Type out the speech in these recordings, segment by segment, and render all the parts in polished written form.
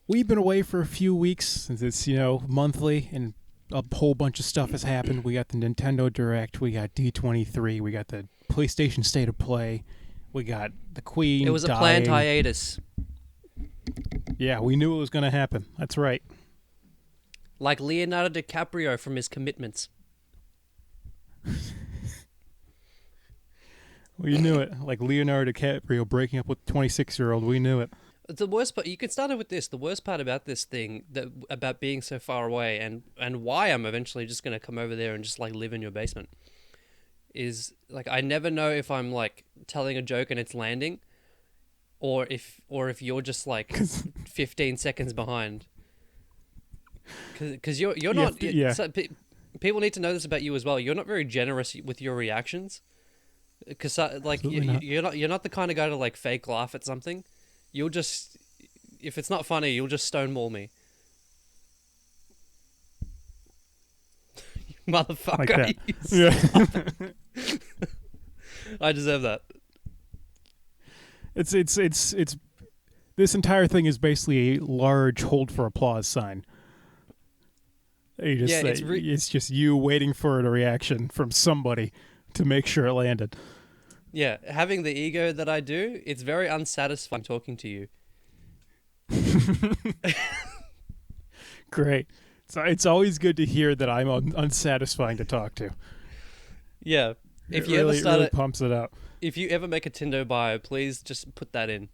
we've been away for a few weeks since it's, monthly, and a whole bunch of stuff has happened. We got the Nintendo Direct, we got D23, we got the PlayStation State of Play, we got the Queen It was a dying. planned hiatus. Yeah, we knew it was going to happen. That's right. Like Leonardo DiCaprio from his Commitments. We knew it. Like Leonardo DiCaprio breaking up with a 26-year-old. We knew it. The worst part, you can start it with this. The worst part about this thing, about being so far away, and why I'm eventually just going to come over there and just like live in your basement, is like I never know if I'm like telling a joke and it's landing, or if you're just like 15 seconds behind. Because you're not. So people need to know this about you as well. You're not very generous with your reactions. Because like you're not the kind of guy to like fake laugh at something. You'll just, if it's not funny, you'll just stonewall me. You motherfucker. Like that. Yeah. I deserve that. It's this entire thing is basically a large hold for applause sign. You just it's just you waiting for a reaction from somebody to make sure it landed. Yeah, having the ego that I do, it's very unsatisfying talking to you. Great. So it's always good to hear that I'm unsatisfying to talk to. Yeah. If you really, really pumps it up. If you ever make a Tinder bio, please just put that in.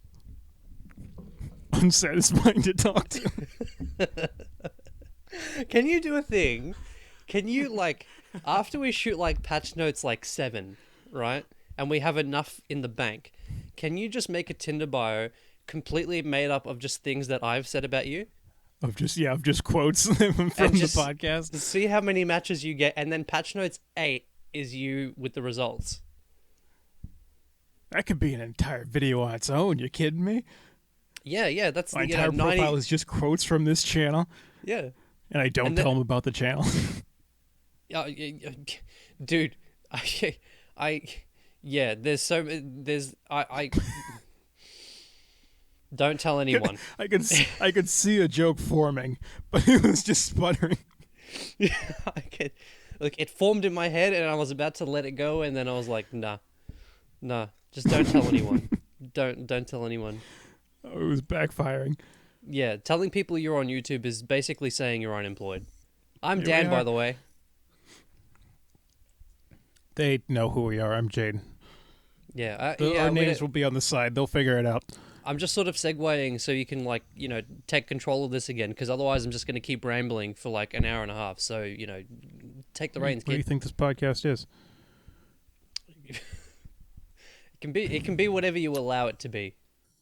Unsatisfying to talk to. Can you do a thing? Can you, like, after we shoot, like, patch notes, like, 7, right? And we have enough in the bank, can you just make a Tinder bio completely made up of just things that I've said about you? Of just quotes from the podcast. See how many matches you get, and then patch notes 8 is you with the results. That could be an entire video on its own. You kidding me? Yeah, that's my entire profile is just quotes from this channel. Yeah. And I don't tell them about the channel. Dude, I don't tell anyone. I could see a joke forming, but it was just sputtering. Yeah, look, it formed in my head, and I was about to let it go, and then I was like, nah, just don't tell anyone. Don't tell anyone. Oh, it was backfiring. Yeah, telling people you're on YouTube is basically saying you're unemployed. I'm Dan, by the way. They know who we are. I'm Jaden. Yeah, our names will be on the side. They'll figure it out. I'm just sort of segueing so you can, like, take control of this again, because otherwise I'm just going to keep rambling for like an hour and a half. So, take the reins, kid. What do you think this podcast is? It can be whatever you allow it to be.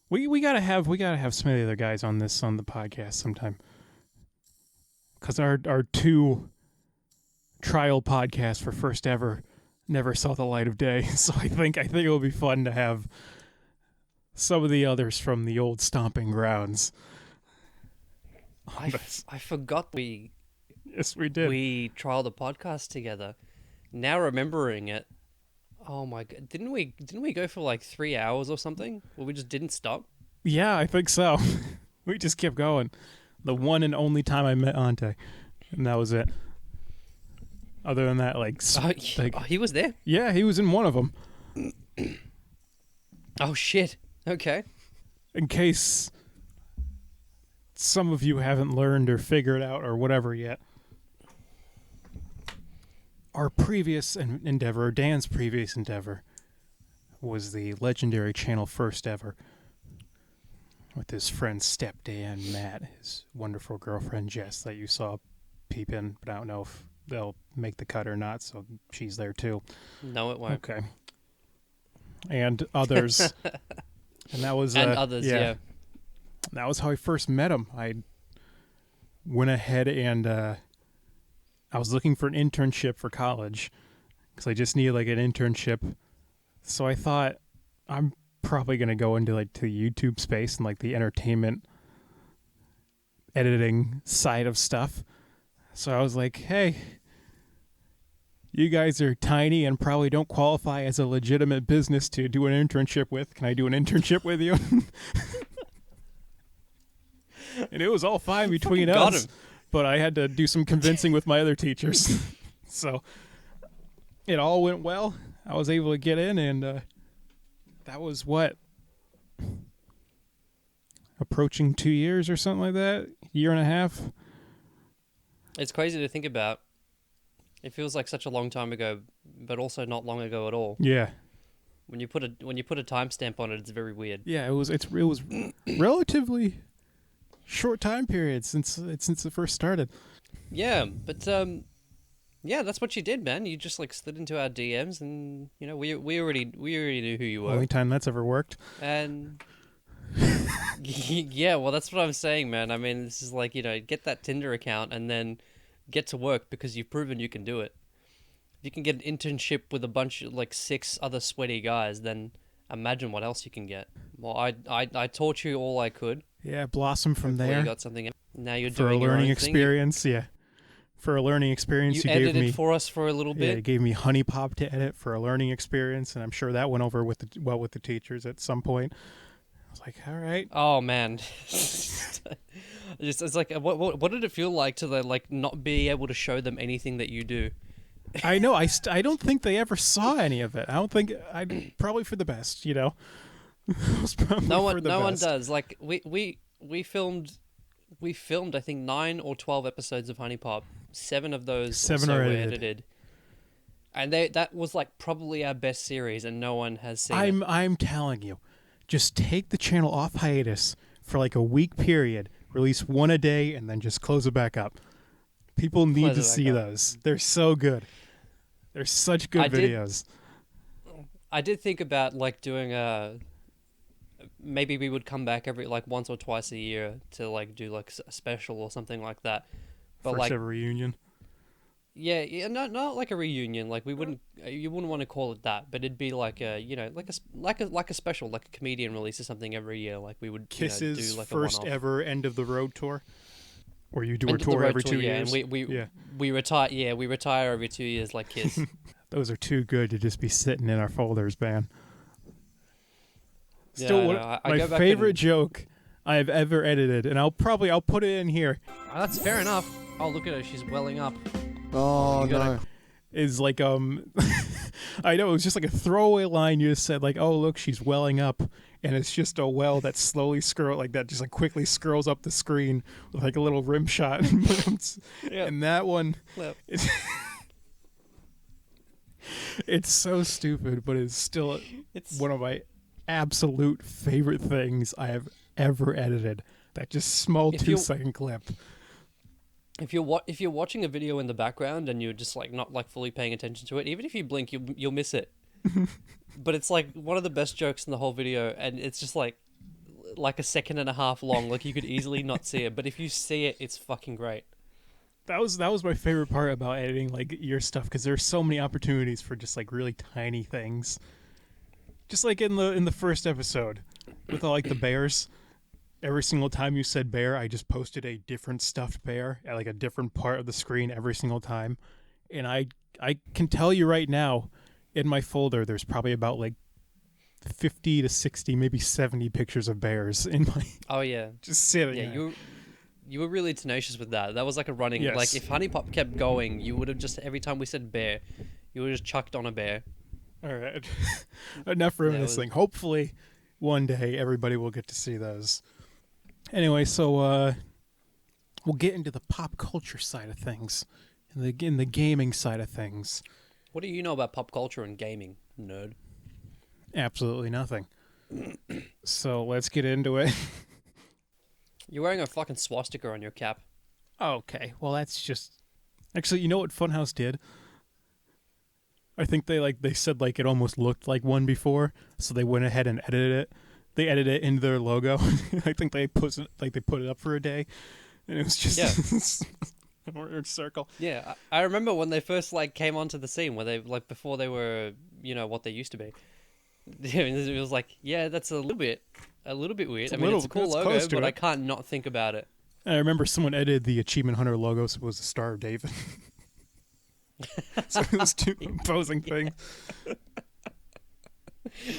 We gotta have some of the other guys on the podcast sometime, because our 2 trial podcasts for first ever never saw the light of day. So I think it will be fun to have some of the others from the old stomping grounds. I forgot Yes, we did. We trialed the podcast together. Now remembering it. Oh my god! Didn't we go for like 3 hours or something? Well, we just didn't stop. Yeah, I think so. We just kept going. The one and only time I met Ante, and that was it. Other than that, he was there. Yeah, he was in one of them. Oh shit! Okay. In case some of you haven't learned or figured out or whatever yet. Our previous endeavor, Dan's previous endeavor, was the legendary channel First Ever, with his friend Step Dan, Matt, his wonderful girlfriend Jess that you saw peep in, but I don't know if they'll make the cut or not, so she's there too. No, it won't. Okay. And others. And that was... others, yeah. That was how I first met him. I went ahead and... I was looking for an internship for college because I just needed like an internship. So I thought I'm probably going to go into like to the YouTube space and like the entertainment editing side of stuff. So I was like, hey, you guys are tiny and probably don't qualify as a legitimate business to do an internship with. Can I do an internship with you? And it was all fine between got us. him. But I had to do some convincing with my other teachers. So it all went well. I was able to get in, and that was what? Approaching 2 years or something like that? Year and a half? It's crazy to think about. It feels like such a long time ago, but also not long ago at all. Yeah. When you put a timestamp on it, it's very weird. Yeah, it was relatively short time period since it first started. Yeah, but yeah, that's what you did, man. You just like slid into our DMs, and you know we already knew who you were. Only time that's ever worked. And yeah, well, that's what I'm saying, man. I mean, this is like, you know, get that Tinder account and then get to work because you've proven you can do it. If you can get an internship with a bunch of like 6 other sweaty guys, then imagine what else you can get. Well, I taught you all I could. Yeah, blossom from Hopefully there. You got something. Now you're for doing a learning your own thing. experience. Yeah, for a learning experience, You you gave edited me for us for a little Yeah, you bit. gave me Honey Pop to edit for a learning experience, and I'm sure that went over with the teachers at some point. I was like, all right. Oh man, it's like what did it feel like to like not be able to show them anything that you do? I know. I don't think they ever saw any of it. I don't think. Probably for the best, you know. It was probably No for the one best. does. Like we filmed I think 9 or 12 episodes of Honey Pop. 7 of those 7 or so are were edited. edited. And that was like probably our best series, and no one has seen it. I'm telling you, just take the channel off hiatus for like a week period, release 1 a day, and then just close it back up. People need Close to it back see up. those. They're so good. They're such good videos. I did think about like doing maybe we would come back every like once or twice a year to like do like a special or something like that. But First like ever reunion. yeah, not like a reunion. Like you wouldn't want to call it that, but it'd be like a, you know, like a special, like a comedian releases something every year. Like we would Kisses do like first a one-off. ever end of the road tour, or you do End a of the tour road every tour, 2 yeah, years. and yeah, we retire. Yeah, we retire every 2 years, like Kiss. those are too good to just be sitting in our folders, man. Yeah, Still, I one know. I my go back favorite and- joke I've ever edited, and I'll put it in here. Oh, that's fair enough. Oh, look at her, she's welling up. Oh, You gotta- no. Is like I know it was just like a throwaway line. You just said like, "Oh, look, she's welling up," and it's just a well that slowly just like quickly scrolls up the screen with like a little rim shot. Yeah. And that one, Yep. it's so stupid, but it's still It's one of my absolute favorite things I have ever edited. That just small If you- 2-second clip. if you're watching a video in the background and you're just like not like fully paying attention to it, even if you blink, you'll miss it. But it's like one of the best jokes in the whole video, and it's just like a second and a half long. Like you could easily not see it, but if you see it, it's fucking great. That was my favorite part about editing like your stuff, because there's so many opportunities for just like really tiny things. Just like in the first episode with all like the bears. Every single time you said bear, I just posted a different stuffed bear at like a different part of the screen every single time. And I can tell you right now, in my folder, there's probably about like 50 to 60, maybe 70 pictures of bears in my Oh yeah, just sitting yeah. there. You were really tenacious with that. That was like a running. Yes. Like if Honey Pop kept going, you would have just every time we said bear, you would have just chucked on a bear. All right. Enough Yeah, it was- reminiscing. Hopefully, one day everybody will get to see those. Anyway, so we'll get into the pop culture side of things, in the gaming side of things. What do you know about pop culture and gaming, nerd? Absolutely nothing. So let's get into it. You're wearing a fucking swastika on your cap. Okay, well that's just actually, you know what Funhouse did? I think they said like it almost looked like one before, so they went ahead and edited it. They edited it into their logo. I think they put it up for a day, and it was just a weird circle. Yeah, I remember when they first like came onto the scene, where they like before they were, you know, what they used to be. It was like, yeah, that's a little bit weird. I mean, it's a cool logo, close to but it. I can't not think about it. And I remember someone edited the Achievement Hunter logo, so it was the Star of David. So it was two opposing things.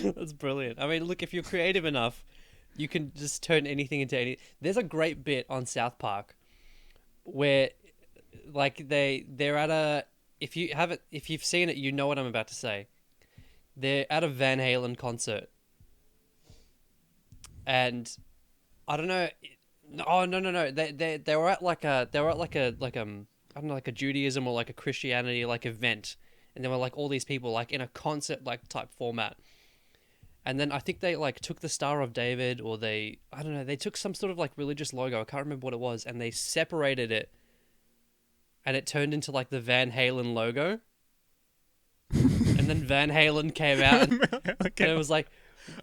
That's brilliant. I mean, look, if you're creative enough, You can just turn anything into any. There's a great bit on South Park where, like, they're at a. If you've seen it, you know what I'm about to say. They're at a Van Halen concert, and I don't know. Oh no! They were at like a I don't know, like a Judaism or like a Christianity like event, and there were like all these people like in a concert like type format. And then I think they like took the Star of David, or I don't know, they took some sort of like religious logo. I can't remember what it was, and they separated it, and it turned into like the Van Halen logo. And then Van Halen came out, and it was like,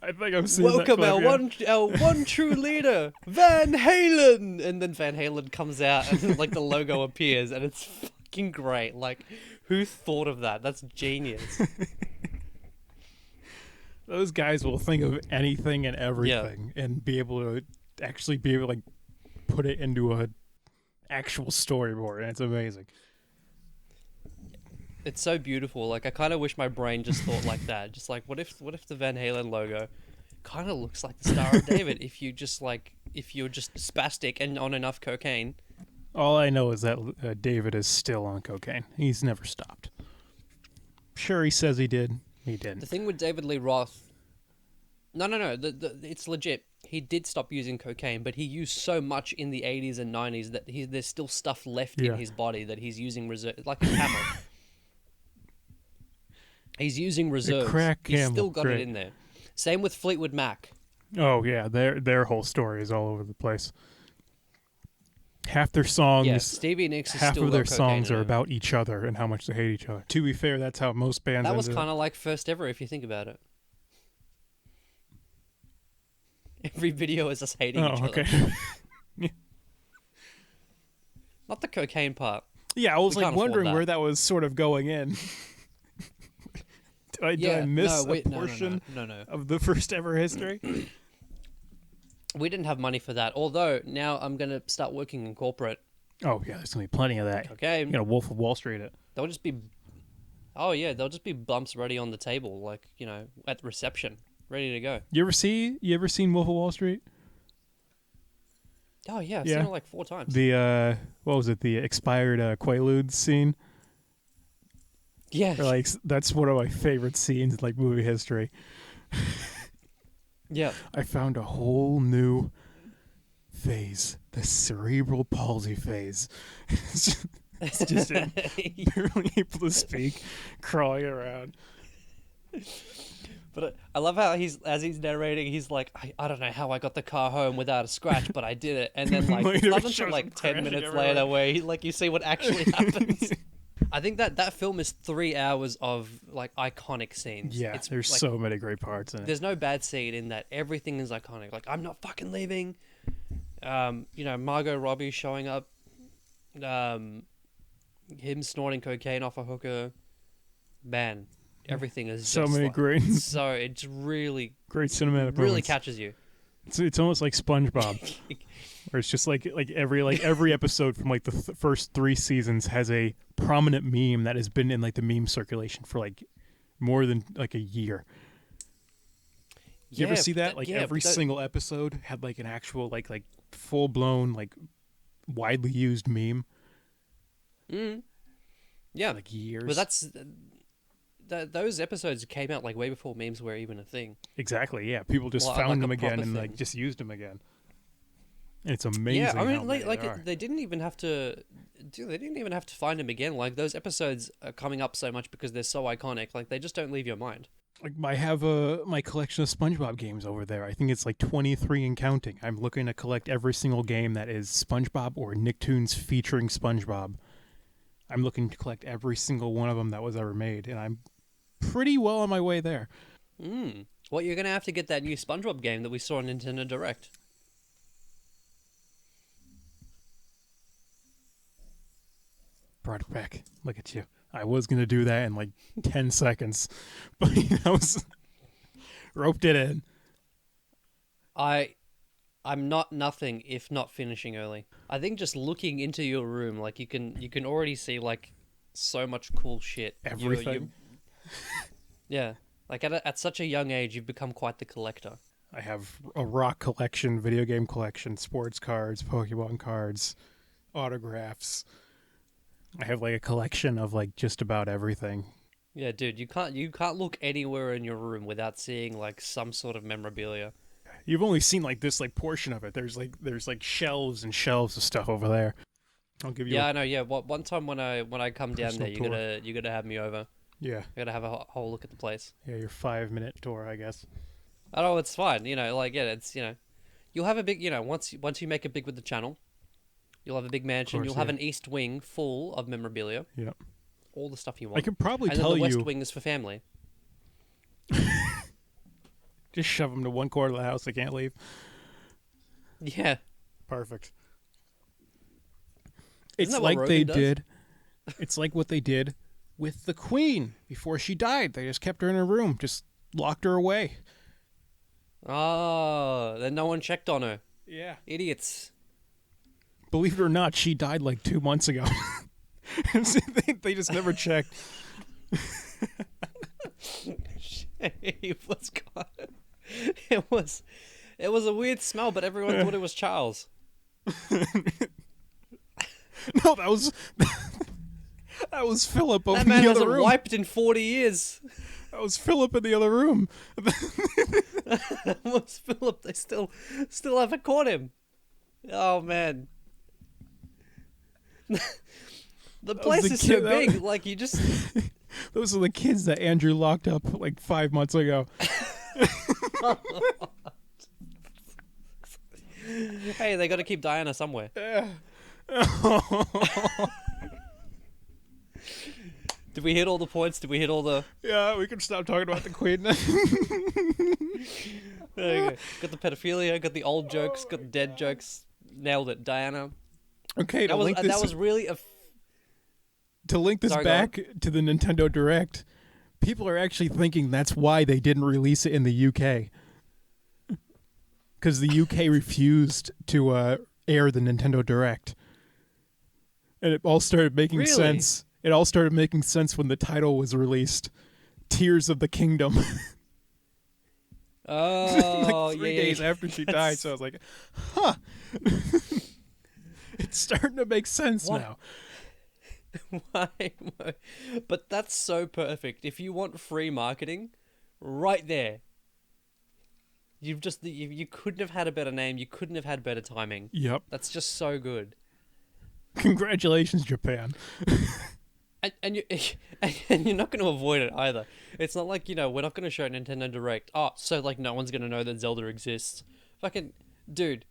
I think I'm seeing "Welcome that clip, our one true leader, Van Halen." And then Van Halen comes out, and like the logo appears, and it's fucking great. Like, who thought of that? That's genius. Those guys will think of anything and everything and be able to actually like put it into a actual storyboard, and it's amazing. It's so beautiful. Like, I kind of wish my brain just thought like that. Just like, what if the Van Halen logo kind of looks like the Star of David if you're just spastic and on enough cocaine. All I know is that David is still on cocaine. He's never stopped. Sure, he says he did. He didn't. The thing with David Lee Roth... No. It's legit. He did stop using cocaine, but he used so much in the 80s and 90s that there's still stuff left in his body that he's using like a camel. He's using reserves. He's still got it in there. Same with Fleetwood Mac. Oh, yeah. Their whole story is all over the place. Half their songs, Stevie Nicks is half still of their got songs cocaine are in it. about each other and how much they hate each other. To be fair, that's how most bands That was ended kind up. of like First Ever, if you think about it. Every video is us hating each other. Yeah. Not the cocaine part. Yeah, I was We like can't afford wondering that. where that was sort of going in. Did I miss a portion No. of the First Ever history? We didn't have money for that. Although, now I'm going to start working in corporate. Oh, yeah, there's going to be plenty of that. Okay. You got a Wolf of Wall Street it. They'll just be... Oh, yeah, they'll just be bumps ready on the table, like, you know, at reception. Ready to go. You ever seen Wolf of Wall Street? Oh, yeah, I've seen it like 4 times. The, what was it, the expired Quaaludes scene? Yeah. Or, like, that's one of my favorite scenes in, like, movie history. Yeah. I found a whole new phase, the cerebral palsy phase. It's just him barely able to speak, crawling around. But I love how as he's narrating, he's like, I don't know how I got the car home without a scratch, but I did it. And then like it's Later not it until shows like him 10 crashing minutes everywhere. later where you see what actually happens. I think that film is 3 hours of like iconic scenes. Yeah, It's, there's like, so many great parts in it. there's no bad scene in that. Everything is iconic. Like, I'm not fucking leaving. You know, Margot Robbie showing up. Him snorting cocaine off a hooker. Man, everything is So just many like, great, so it's really great cinematic really moments. catches you. It's almost like SpongeBob, where it's just like every episode from like the first 3 seasons has a prominent meme that has been in like the meme circulation for like more than like a year. You ever see that? Like every single episode had like an actual like full blown like widely used meme. Yeah, Like years. but that's those episodes came out like way before memes were even a thing. Exactly. Yeah, people just Well, found like them a again proper and thing. like just used them again. And it's amazing. Yeah, I how mean, many there are. they didn't even have to. Dude, they didn't even have to find him again. Like those episodes are coming up so much because they're so iconic. Like they just don't leave your mind. Like I have my collection of SpongeBob games over there. I think it's like 23 and counting. I'm looking to collect every single game that is SpongeBob or Nicktoons featuring SpongeBob. I'm looking to collect every single one of them that was ever made, and I'm pretty well on my way there. Well, you're gonna have to get that new SpongeBob game that we saw on Nintendo Direct. Brought it back. Look at you. I was gonna do that in like 10 seconds, but I was roped it in. I'm not nothing if not finishing early. I think just looking into your room, like you can already see like so much cool shit. Everything. Yeah, like at such a young age, you've become quite the collector. I have a rock collection, video game collection, sports cards, Pokemon cards, autographs. I have like a collection of like just about everything. Yeah, dude, you can't look anywhere in your room without seeing like some sort of memorabilia. You've only seen like this like portion of it. There's like shelves and shelves of stuff over there. I'll give you. Yeah, I know. Yeah, one time when I come down there, tour. you gotta have me over. Yeah. You gotta have a whole look at the place. Yeah, your 5-minute tour, I guess. I know it's fine. You know, like yeah, it's you'll have a big once you make it big with the channel, you'll have a big mansion. You'll have an east wing full of memorabilia. Yep. All the stuff you want. I could probably and tell then the you. west wing is for family. Just shove them to one corner of the house. They can't leave. Yeah. Perfect. Isn't It's that what like they Rogan does? did. It's like what they did with the Queen before she died. They just kept her in her room, just locked her away. Oh, then no one checked on her. Yeah. Idiots. Believe it or not, she died like 2 months ago. they just never checked. It was gone. It was a weird smell, but everyone thought it was Charles. No, that was Philip over That in man the other hasn't room. wiped in 40 years. That was Philip in the other room. That was Philip. They still haven't caught him. Oh man. The place the is kid so that- big. Like you just. Those are the kids that Andrew locked up like 5 months ago. Hey, they got to keep Diana somewhere. Did we hit all the points? Did we hit all the? Yeah, we can stop talking about the Queen. There you go. Got the pedophilia. Got the old jokes. Got the dead jokes. Nailed it, Diana. Okay, That was really a. To link this Sorry, go back to the Nintendo Direct, people are actually thinking that's why they didn't release it in the UK. Because the UK refused to air the Nintendo Direct. And it all started making Really? sense. It all started making sense when the title was released. Tears of the Kingdom. Oh, like 3 yeah, days yeah. after she died. So I was like, huh. It's starting to make sense What? now. Why? But that's so perfect. If you want free marketing, right there. You couldn't have had a better name. You couldn't have had better timing. Yep. That's just so good. Congratulations, Japan. And you're not going to avoid it either. It's not like, we're not going to show Nintendo Direct. Oh, so like no one's going to know that Zelda exists. Fucking dude,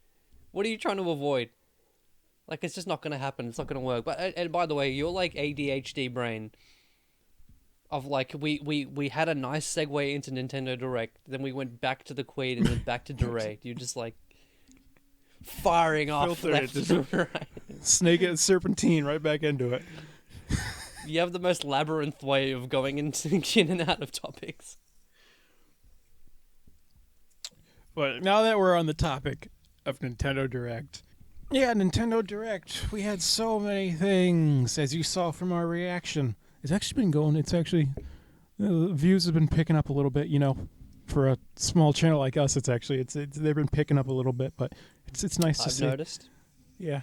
what are you trying to avoid? Like it's just not going to happen. It's not going to work. But and by the way, your like ADHD brain of like we had a nice segue into Nintendo Direct, then we went back to the Queen and then back to Direct. You're just like firing off Filter left it, and right. Snake and serpentine right back into it. You have the most labyrinth way of going into in and out of topics. But now that we're on the topic of Nintendo Direct. Yeah, Nintendo Direct. We had so many things, as you saw from our reaction. It's actually been going, the views have been picking up a little bit, for a small channel like us. It's they've been picking up a little bit, but it's nice to I've see. noticed. Yeah.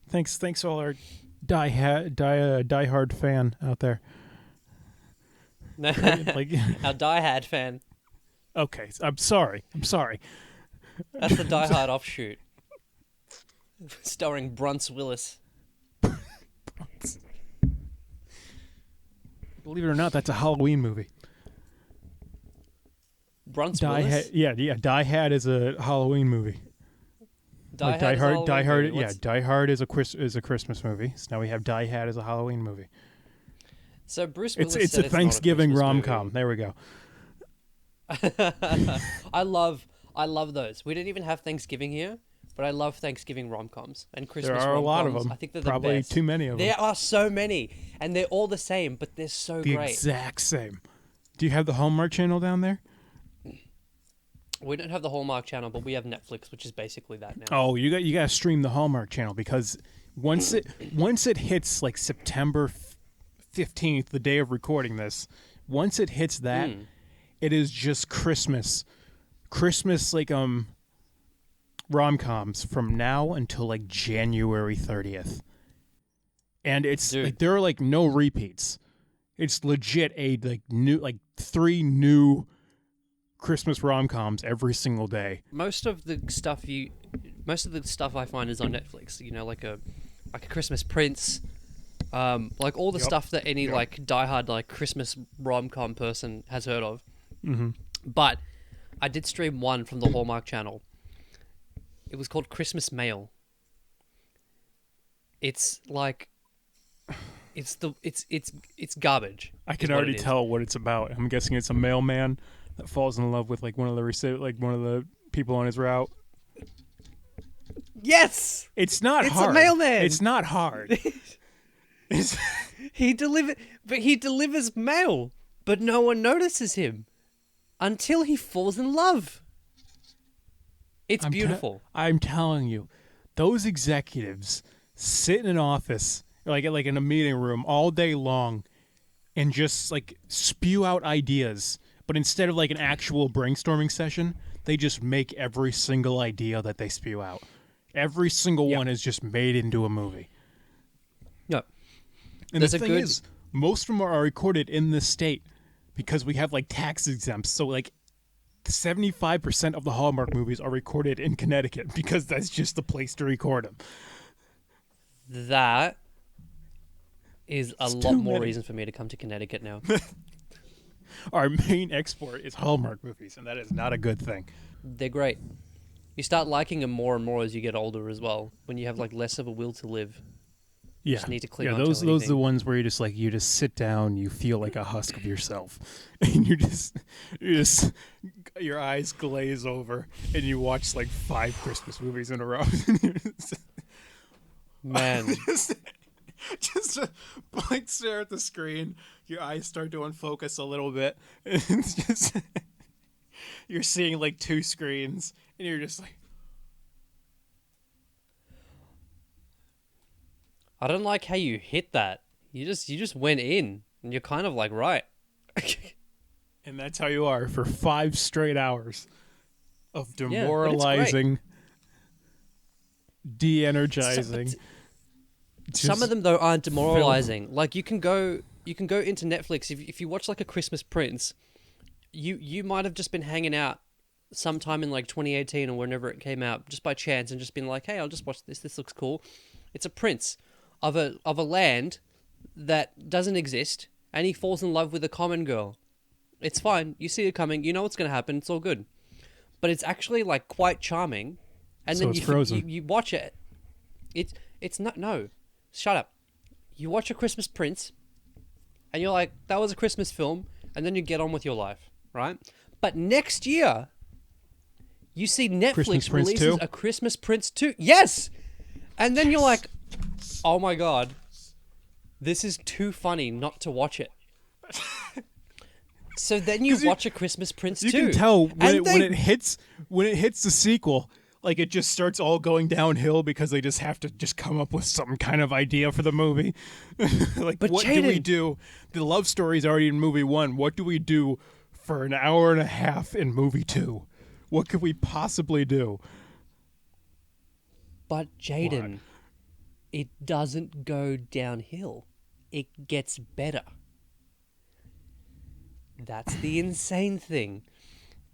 Thanks all our diehard fan out there. Like, Our Die Hard fan. okay, I'm sorry. That's the Die Hard offshoot. Starring Bruce Willis. Believe it or not, that's a Halloween movie. Bruce Willis? Die Hard is a Halloween movie. Die Like Hard. Die Hard, Die Hard is a Christmas movie. So now we have Die Hard as a Halloween movie. So Bruce Willis It's said a Thanksgiving not a rom-com. There we go. Christmas movie. I love those. We didn't even have Thanksgiving here, but I love Thanksgiving rom-coms and Christmas There are a lot of rom-coms. them. I think they're Probably the best. too many of them. There are so many, and they're all the same, but they're so The great. exact same. Do you have the Hallmark channel down there? We don't have the Hallmark channel, but we have Netflix, which is basically that now. Oh, you got to stream the Hallmark channel because once it hits like September 15th, the day of recording this, once it hits that, it is just Christmas Christmas like rom-coms from now until like January 30th. And it's like there are like no repeats. It's legit a like new like 3 new Christmas rom-coms every single day. Most of the stuff I find is on Netflix. You know, like a Christmas Prince, like all the stuff that any like diehard like Christmas rom-com person has heard of. Mm-hmm. But I did stream one from the Hallmark channel. It was called Christmas Mail. It's like, it's garbage. I can already tell what it's about. I'm guessing it's a mailman that falls in love with like one of the people on his route. Yes, it's not hard. It's a mailman. It's not hard. He delivers mail, but no one notices him until he falls in love. It's beautiful. I'm telling you, those executives sit in an office, like in a meeting room all day long, and just like spew out ideas. But instead of like an actual brainstorming session, they just make every single idea that they spew out. Every single one is just made into a movie. Yeah. And the thing is, most of them are recorded in this state because we have like tax exempts. So like 75% of the Hallmark movies are recorded in Connecticut because that's just the place to record them. That is a lot more reason for me to come to Connecticut now. Our main export is Hallmark movies, and that is not a good thing. They're great. You start liking them more and more as you get older as well, when you have like less of a will to live. You just need to cling on those are the ones where you just sit down, you feel like a husk of yourself, and your eyes glaze over, and you watch like 5 Christmas movies in a row. Man, just like stare at the screen. Your eyes start to unfocus a little bit, and it's just you're seeing like 2 screens, and you're just like. I don't like how you hit that. You just went in, and you're kind of like, right. And that's how you are for 5 straight hours of demoralizing, de-energizing. Some of them though aren't demoralizing. Like you can go into Netflix if you watch like a Christmas Prince, you might have just been hanging out sometime in like 2018 or whenever it came out just by chance and just been like, hey, I'll just watch this. This looks cool. It's a prince of a land that doesn't exist, and he falls in love with a common girl. It's fine. You see it coming. You know what's going to happen. It's all good. But it's actually like quite charming. And so then you watch it. It's not, no. Shut up. You watch A Christmas Prince, and you're like, that was a Christmas film, and then you get on with your life, right? But next year, you see Netflix releases A Christmas Prince 2. Yes! And then you're like, oh my god, this is too funny not to watch it. So then you watch A Christmas Prince 2. You can tell when it hits the sequel, like it just starts all going downhill because they just have to just come up with some kind of idea for the movie. Like, but what do we do? The love story's already in movie 1. What do we do for an hour and a half in movie 2? What could we possibly do? But Jaden, it doesn't go downhill. It gets better. That's the insane thing.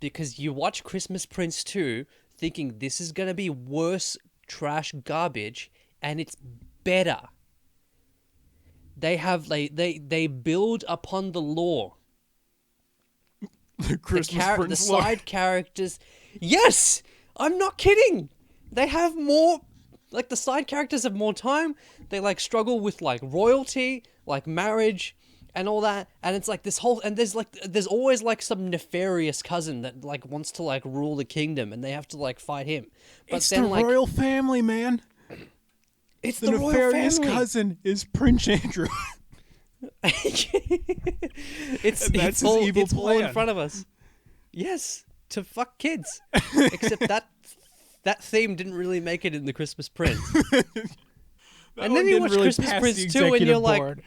Because you watch Christmas Prince 2 thinking this is going to be worse trash garbage, and it's better. They build upon the lore. The Christmas Prince the side characters. Yes! I'm not kidding! They have more, like the side characters have more time. They like struggle with like royalty, like marriage and all that. And it's like this whole, and there's always like some nefarious cousin that like wants to like rule the kingdom and they have to like fight him. But it's then, the royal family, man. It's the nefarious royal family. Cousin is Prince Andrew. it's all in front of us. Yes, to fuck kids. Except that theme didn't really make it in the Christmas Prince. And then you watch really Christmas Prince 2 and you're like,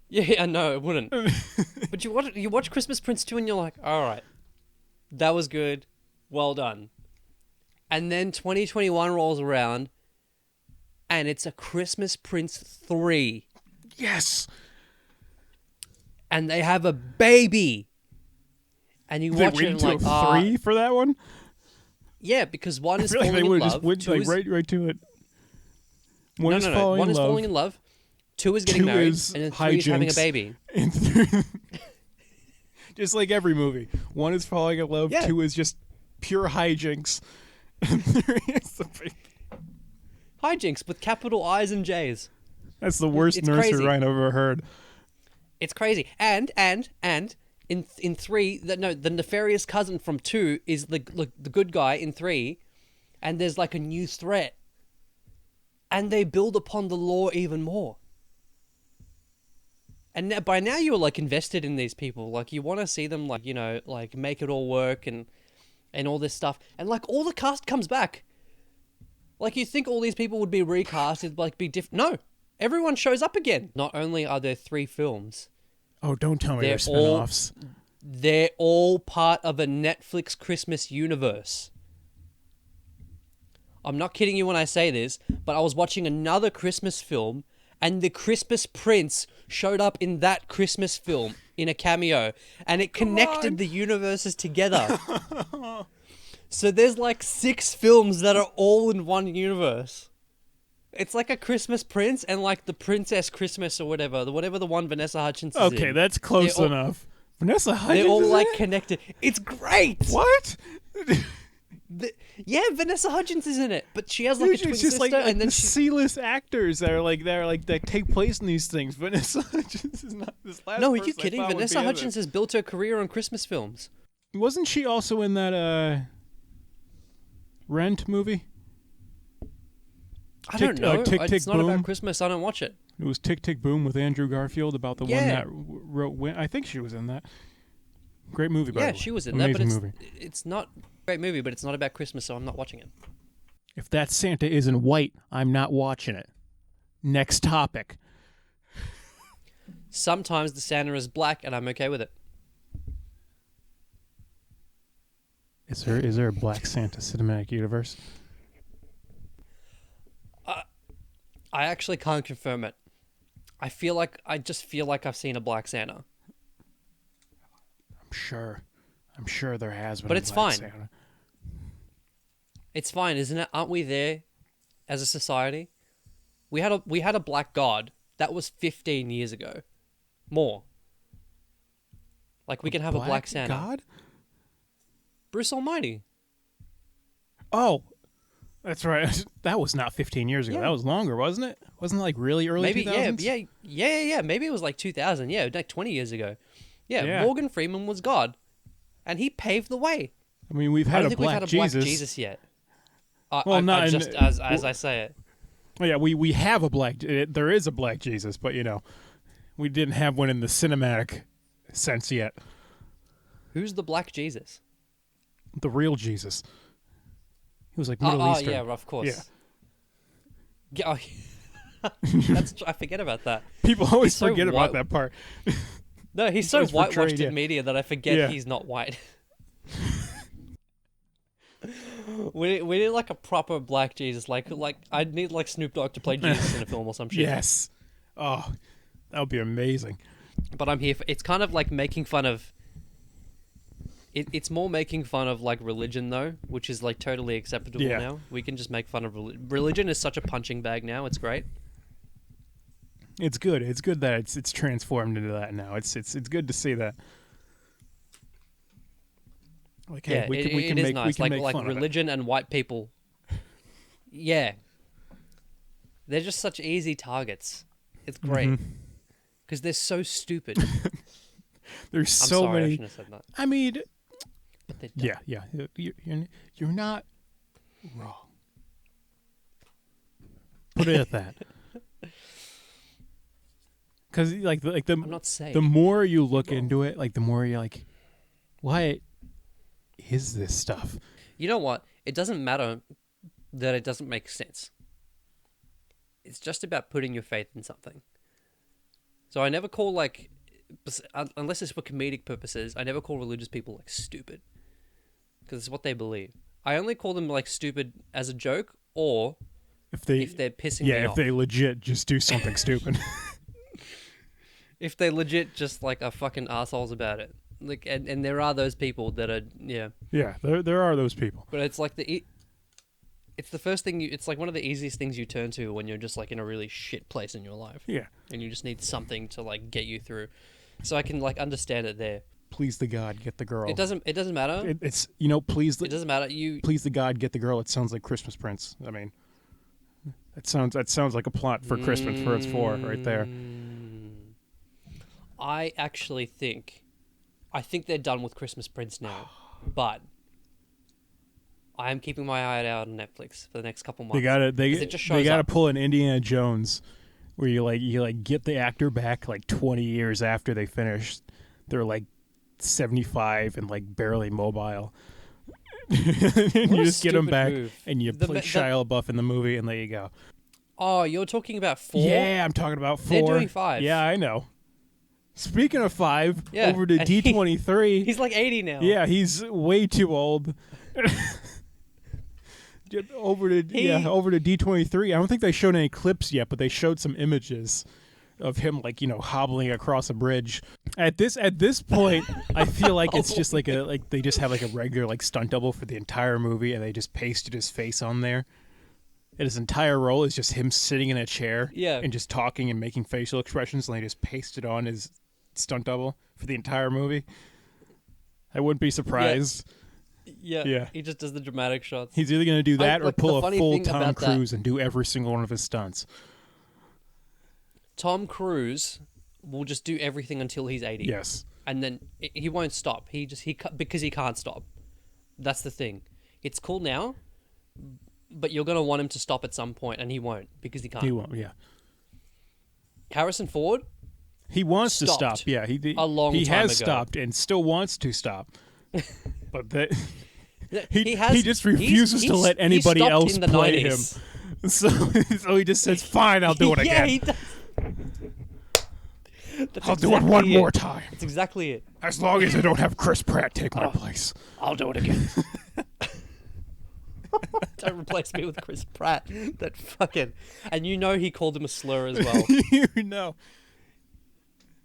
yeah, no, it wouldn't. But you watch Christmas Prince 2 and you're like, all right, That was good. Well done. And then 2021 rolls around, and it's A Christmas Prince 3. Yes. And they have a baby. And you They watch it wait and like, until 3 for that one? yeah, because one is I feel like falling they in would love. just went Two is, right to it. One no, is no, no. falling One in is love. falling in love. 2 is getting 2 married. is And then 3 is having a hijinks. baby. And 3, just like every movie. 1 is falling in love. Yeah. 2 is just pure hijinks. And 3 is the big... Hijinks with capital I's and J's. That's the worst It's nursery crazy. rhyme I've ever heard. It's crazy. And in 3, the nefarious cousin from 2 is the good guy in 3, and there's like a new threat, and they build upon the lore even more. And by now you're like invested in these people, like you want to see them like like make it all work and all this stuff, and like all the cast comes back. Like you think all these people would be recast, it'd like be different. No, everyone shows up again. Not only are there 3 films. Oh, don't tell me They're they're spin-offs. They're all part of a Netflix Christmas universe. I'm not kidding you when I say this, but I was watching another Christmas film, and the Christmas Prince showed up in that Christmas film in a cameo, and it connected the universes together. So there's like 6 films that are all in one universe. It's like a Christmas Prince and like the Princess Christmas or whatever the one Vanessa Hudgens is in. Okay, that's close enough. Vanessa Hudgens They're all is like in it? connected. It's great. What? Yeah, Vanessa Hudgens is in it, but she has like a twin It's just sister, like and then the she. C-list actors that are like that take place in these things. Vanessa Hudgens is not this last. No, are person you I kidding? thought would Vanessa be in Hudgens it. has built her career on Christmas films. Wasn't she also in that Rent movie? I don't know. Tick, Tick, It's not Boom? about Christmas. I don't watch it. It was Tick Tick Boom with Andrew Garfield about the one Yeah. that wrote. I think she was in that. Great movie, by the Yeah, way. she was in Amazing that, but movie. it's not a great movie, but it's not about Christmas, so I'm not watching it. If that Santa isn't white, I'm not watching it. Next topic. Sometimes the Santa is black, and I'm okay with it. Is there a Black Santa cinematic universe? I actually can't confirm it. I just feel like I've seen a black Santa. I'm sure there has been. But a it's Black fine. Santa. It's fine, isn't it? Aren't we there as a society? We had a black god that was 15 years ago. More. Like we can have a black Santa. God? Bruce Almighty. Oh, that's right. That was not 15 years ago. Yeah. That was longer, wasn't it? Wasn't it like really early Maybe 2000s? yeah. Maybe it was like 2000. Yeah, like 20 years ago. Yeah. Morgan Freeman was God, and he paved the way. I mean, we've I had don't a think we've black had a Jesus. black Jesus yet. Well, not in- just as I say it. Oh, yeah, we have a black. There is a black Jesus, but we didn't have one in the cinematic sense yet. Who's the black Jesus? The real Jesus. He was like Middle Eastern. Yeah, of course. Yeah. Yeah, I forget about that. People always He's so forget white- about that part. No, he's so always whitewashed portrayed, in yeah. media that I forget Yeah. he's not white. we need like a proper black Jesus. Like I'd need like Snoop Dogg to play Jesus in a film or some shit. Yes. Oh, that would be amazing. But I'm here for. It's kind of like making fun of. It's more making fun of like religion though, which is like totally acceptable Yeah. now. We can just make fun of religion. Is such a punching bag now. It's great. It's good. It's good that it's transformed into that now. It's good to see that. Like, hey, Yeah, we can it is make nice. we can make like fun religion and white people. Yeah, they're just such easy targets. It's great Mhm. because they're so stupid. There's I'm so sorry, I many. shouldn't have said that. I mean, But they're dumb. yeah. You're not wrong. Put it at that. Because the I'm not saying. the more you look into it, like the more you're like, why is this stuff? You know what? It doesn't matter that it doesn't make sense. It's just about putting your faith in something. So I never call unless it's for comedic purposes, I never call religious people like stupid. because it's what they believe. I only call them like stupid as a joke, or if they're pissing me off. If they legit just do something stupid. If they legit just like are fucking assholes about it. Like, and there are those people that are, yeah. Yeah, there are those people. But it's like it's the first thing it's like one of the easiest things you turn to when you're just like in a really shit place in your life. Yeah. And you just need something to like get you through. So I can like understand it there. Please the God, get the girl. It doesn't matter. It's please the. It doesn't matter. Please the God, get the girl. It sounds like Christmas Prince. I mean, that sounds like a plot for Christmas Prince 4 right there. I actually think they're done with Christmas Prince now, but I am keeping my eye out on Netflix for the next couple months. They gotta pull an Indiana Jones, where you get the actor back like 20 years after they finish. They're like 75 and like barely mobile. You just get them back and you play Shia LaBeouf in the movie, and there you go. Oh, you're talking about 4? Yeah, I'm talking about 4. They're doing 5. Yeah, I know. Speaking of 5, yeah, over to D23. He's like 80 now. Yeah, he's way too old. over to D23. I don't think they showed any clips yet, but they showed some images of him like, hobbling across a bridge. At this point, I feel like it's just like they just have like a regular like stunt double for the entire movie, and they just pasted his face on there. And his entire role is just him sitting in a chair and just talking and making facial expressions, and they just pasted on his stunt double for the entire movie. I wouldn't be surprised. Yeah. He just does the dramatic shots. He's either going to do that or pull a full Tom Cruise and do every single one of his stunts. Tom Cruise will just do everything until he's 80. Yes. And then he won't stop. Because he can't stop. That's the thing. It's cool now, but you're going to want him to stop at some point, and he won't because he can't. He won't, yeah. Harrison Ford? He wants to stop. Yeah, he has ago. Stopped and still wants to stop. But he just refuses to let anybody else play 90s. him. So he just says, "Fine, I'll do it again." Yeah, he does. I'll do it one more time. That's exactly it. As long as I don't have Chris Pratt take my place. I'll do it again. Don't replace me with Chris Pratt. That fucking... And he called him a slur as well.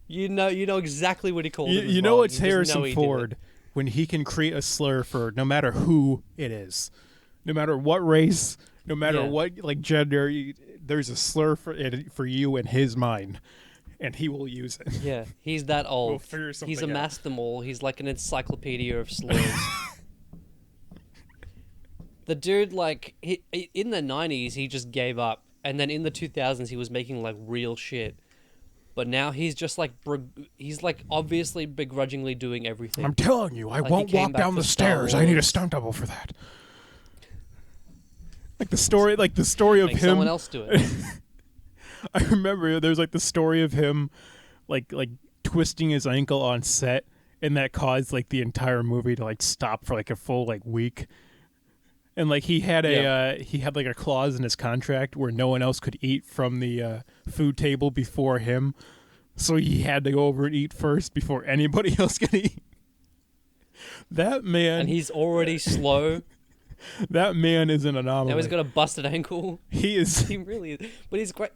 You know exactly what he called him as You know it's Harrison Ford when he can create a slur for no matter who it is. No matter what race, no matter what like gender, there's a slur for you in his mind. And he will use it. Yeah, he's that old. We'll figure something He's amassed them all. He's like an encyclopedia of slurs. The dude, like, in the 90s, he just gave up. And then in the 2000s, he was making, like, real shit. But now he's just, like, he's, like, obviously begrudgingly doing everything. I'm telling you, I won't walk down the stairs. I need a stunt double for that. Like the story of him. Someone else do it. I remember there's like the story of him like twisting his ankle on set, and that caused like the entire movie to like stop for like a full like week. And like he had like a clause in his contract where no one else could eat from the food table before him. So he had to go over and eat first before anybody else could eat. That man. And he's already slow. That man is an anomaly. Now he's got a busted ankle. He is. He really is. But he's great.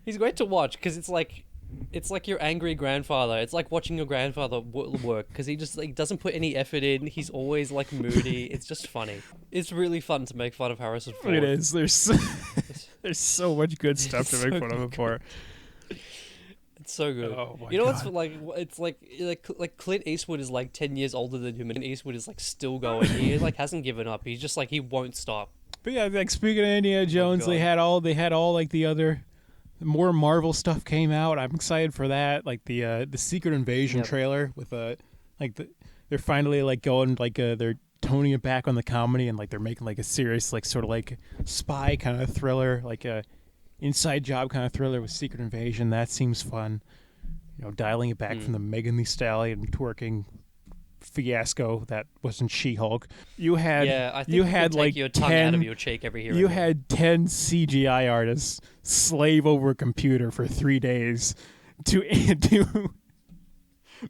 He's great to watch because it's like your angry grandfather. It's like watching your grandfather work because he just like doesn't put any effort in. He's always like moody. It's just funny. It's really fun to make fun of Harrison Ford. It is. There's so much good stuff to make fun of him for. It's so good. Oh my God. What's like? It's like Clint Eastwood is like 10 years older than him, and Eastwood is like still going. He like hasn't given up. He's just like he won't stop. But yeah, like speaking of Indiana Jones, they had all like the other more Marvel stuff came out. I'm excited for that. Like the Secret Invasion trailer with they're finally like going like they're toning it back on the comedy, and like they're making like a serious like sort of like spy kind of thriller, like a inside job kind of thriller with Secret Invasion. That seems fun. Dialing it back from the Megan Thee Stallion twerking fiasco that wasn't She-Hulk. You had like your tongue out of your cheek every here. You had 10 CGI artists slave over a computer for 3 days to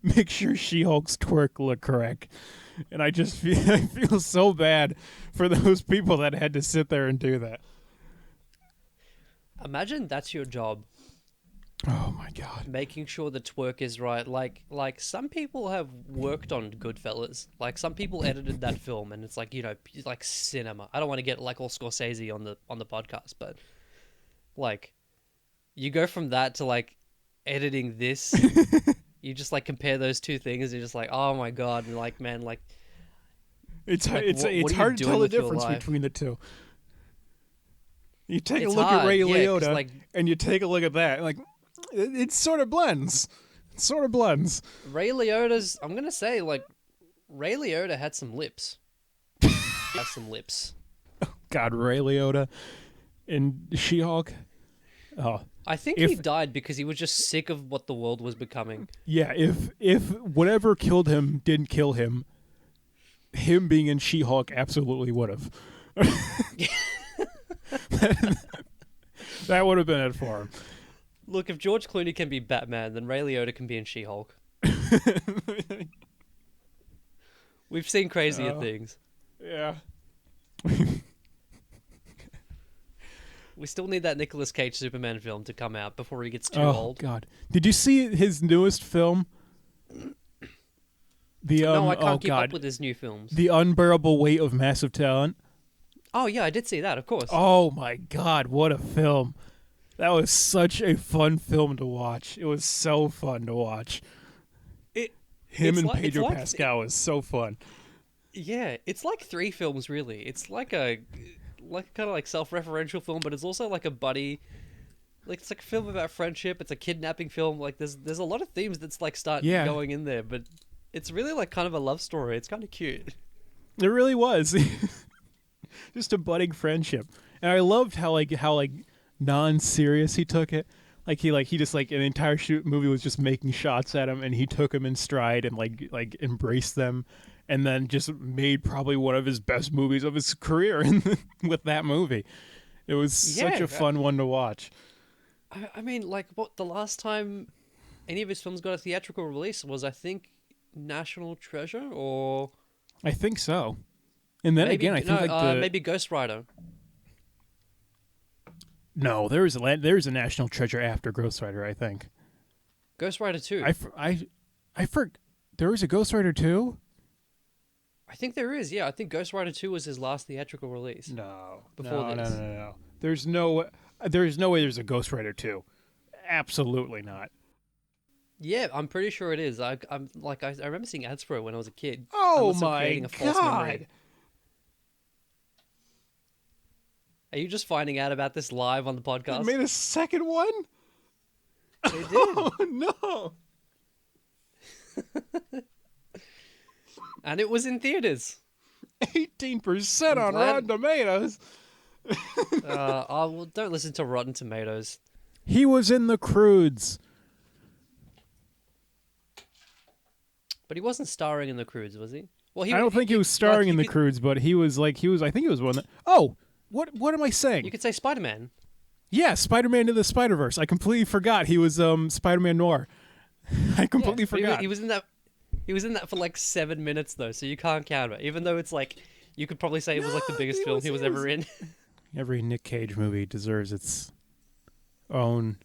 make sure She-Hulk's twerk looked correct. And I just I feel so bad for those people that had to sit there and do that. Imagine that's your job. Oh my god. Making sure the twerk is right. Like some people have worked on Goodfellas. Like some people edited that film, and it's like, you know, like cinema. I don't want to get like all Scorsese on the podcast, but like you go from that to like editing this. You just like compare those two things, and you're just like, oh my god, and like, man, like it's what hard to tell the difference between the two. You take a look at Ray Liotta, like, and you take a look at that, like it sort of blends. It sort of blends. Ray Liotta's, I'm gonna say, like, Ray Liotta had some lips. Has some lips. Oh god, Ray Liotta in She-Hulk. Oh. I think he died because he was just sick of what the world was becoming. Yeah, if whatever killed him didn't kill him, him being in She-Hulk absolutely would have. That would have been it for him. Look, if George Clooney can be Batman, then Ray Liotta can be in She-Hulk. We've seen crazier things. Yeah. We still need that Nicolas Cage Superman film to come out before he gets too Oh, old. God. Did you see his newest film? No, I can't keep up with his new films. The Unbearable Weight of Massive Talent. Oh, yeah, I did see that, of course. Oh, my God. What a film. That was such a fun film to watch. It was so fun to watch. Him and Pedro Pascal was so fun. Yeah, it's like 3 films, really. It's like kind of like self-referential film, but it's also like a buddy, like it's like a film about friendship. It's a kidnapping film. Like there's a lot of themes that's like going in there, but it's really like kind of a love story. It's kind of cute. It really was. Just a budding friendship. And I loved how non-serious he took it. He just like an entire movie was just making shots at him, and he took him in stride and like embraced them. And then just made probably one of his best movies of his career with that movie. It was such a fun one to watch. I mean, like, what the last time any of his films got a theatrical release was, I think, National Treasure, or I think so. And then again, I think maybe Ghost Rider. No, there's a National Treasure after Ghost Rider, I think. Ghost Rider 2. I forgot. There was a Ghost Rider 2? I think there is, yeah. I think Ghost Rider 2 was his last theatrical release. No. Before this. No. There's no way there's a Ghost Rider 2. Absolutely not. Yeah, I'm pretty sure it is. I remember seeing ads for it when I was a kid. Oh my god. Are you just finding out about this live on the podcast? They made a second one? They did. Oh no. And it was in theaters. 18% on Rotten Tomatoes. Well, don't listen to Rotten Tomatoes. He was in The Croods. But he wasn't starring in The Croods, was he? Well, I don't think he was starring in The Croods, but I think he was one that... Oh, what am I saying? You could say Spider-Man. Yeah, Spider-Man Into the Spider-Verse. I completely forgot he was Spider-Man Noir. I completely forgot. He was in that... He was in that for like 7 minutes, though, so you can't count it. Even though it's like, you could probably say it was like the biggest film he was ever in. Every Nick Cage movie deserves its own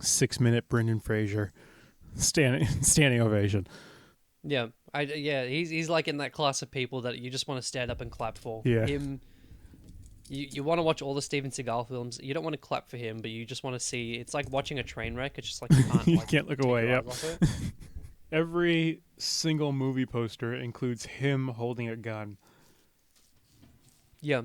6-minute Brendan Fraser standing ovation. Yeah, he's like in that class of people that you just want to stand up and clap for. Yeah. Him. You want to watch all the Steven Seagal films. You don't want to clap for him, but you just want to see. It's like watching a train wreck. It's just like you can't. You can't look away. Yep. Every single movie poster includes him holding a gun. Yeah.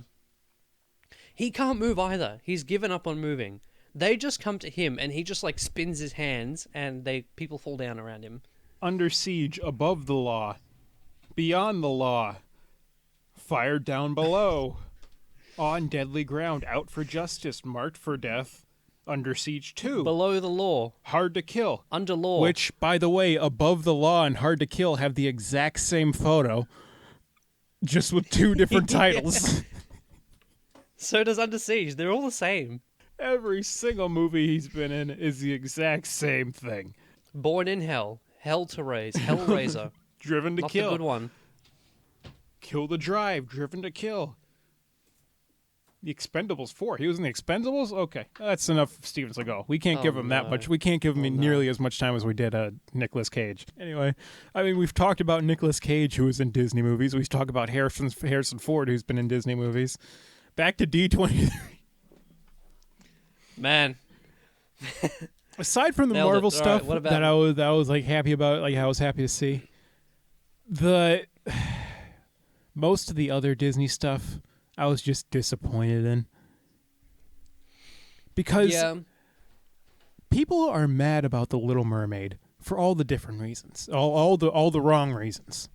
He can't move either. He's given up on moving. They just come to him, and he just like spins his hands, and people fall down around him. Under siege, above the law, beyond the law, fired down below, on deadly ground, out for justice, marked for death. Under Siege 2. Below the law. Hard to Kill. Under law. Which, by the way, Above the Law and Hard to Kill have the exact same photo, just with 2 different titles. So does Under Siege. They're all the same. Every single movie he's been in is the exact same thing. Born in Hell. Hell to Raise. Hellraiser. Driven to Not Kill. the good one. Kill the Drive, Driven to Kill. The Expendables 4. He was in the Expendables? Okay. That's enough of Steven Seagal. We can't give him that much. We can't give him nearly as much time as we did Nicolas Cage. Anyway, I mean, we've talked about Nicolas Cage, who was in Disney movies. We've talked about Harrison Ford, who's been in Disney movies. Back to D23. Man. Aside from the Nailed Marvel it. All stuff right, what about that I was like happy about, like I was happy to see, most of the other Disney stuff I was just disappointed in, because people are mad about the Little Mermaid for all the different reasons, all the wrong reasons.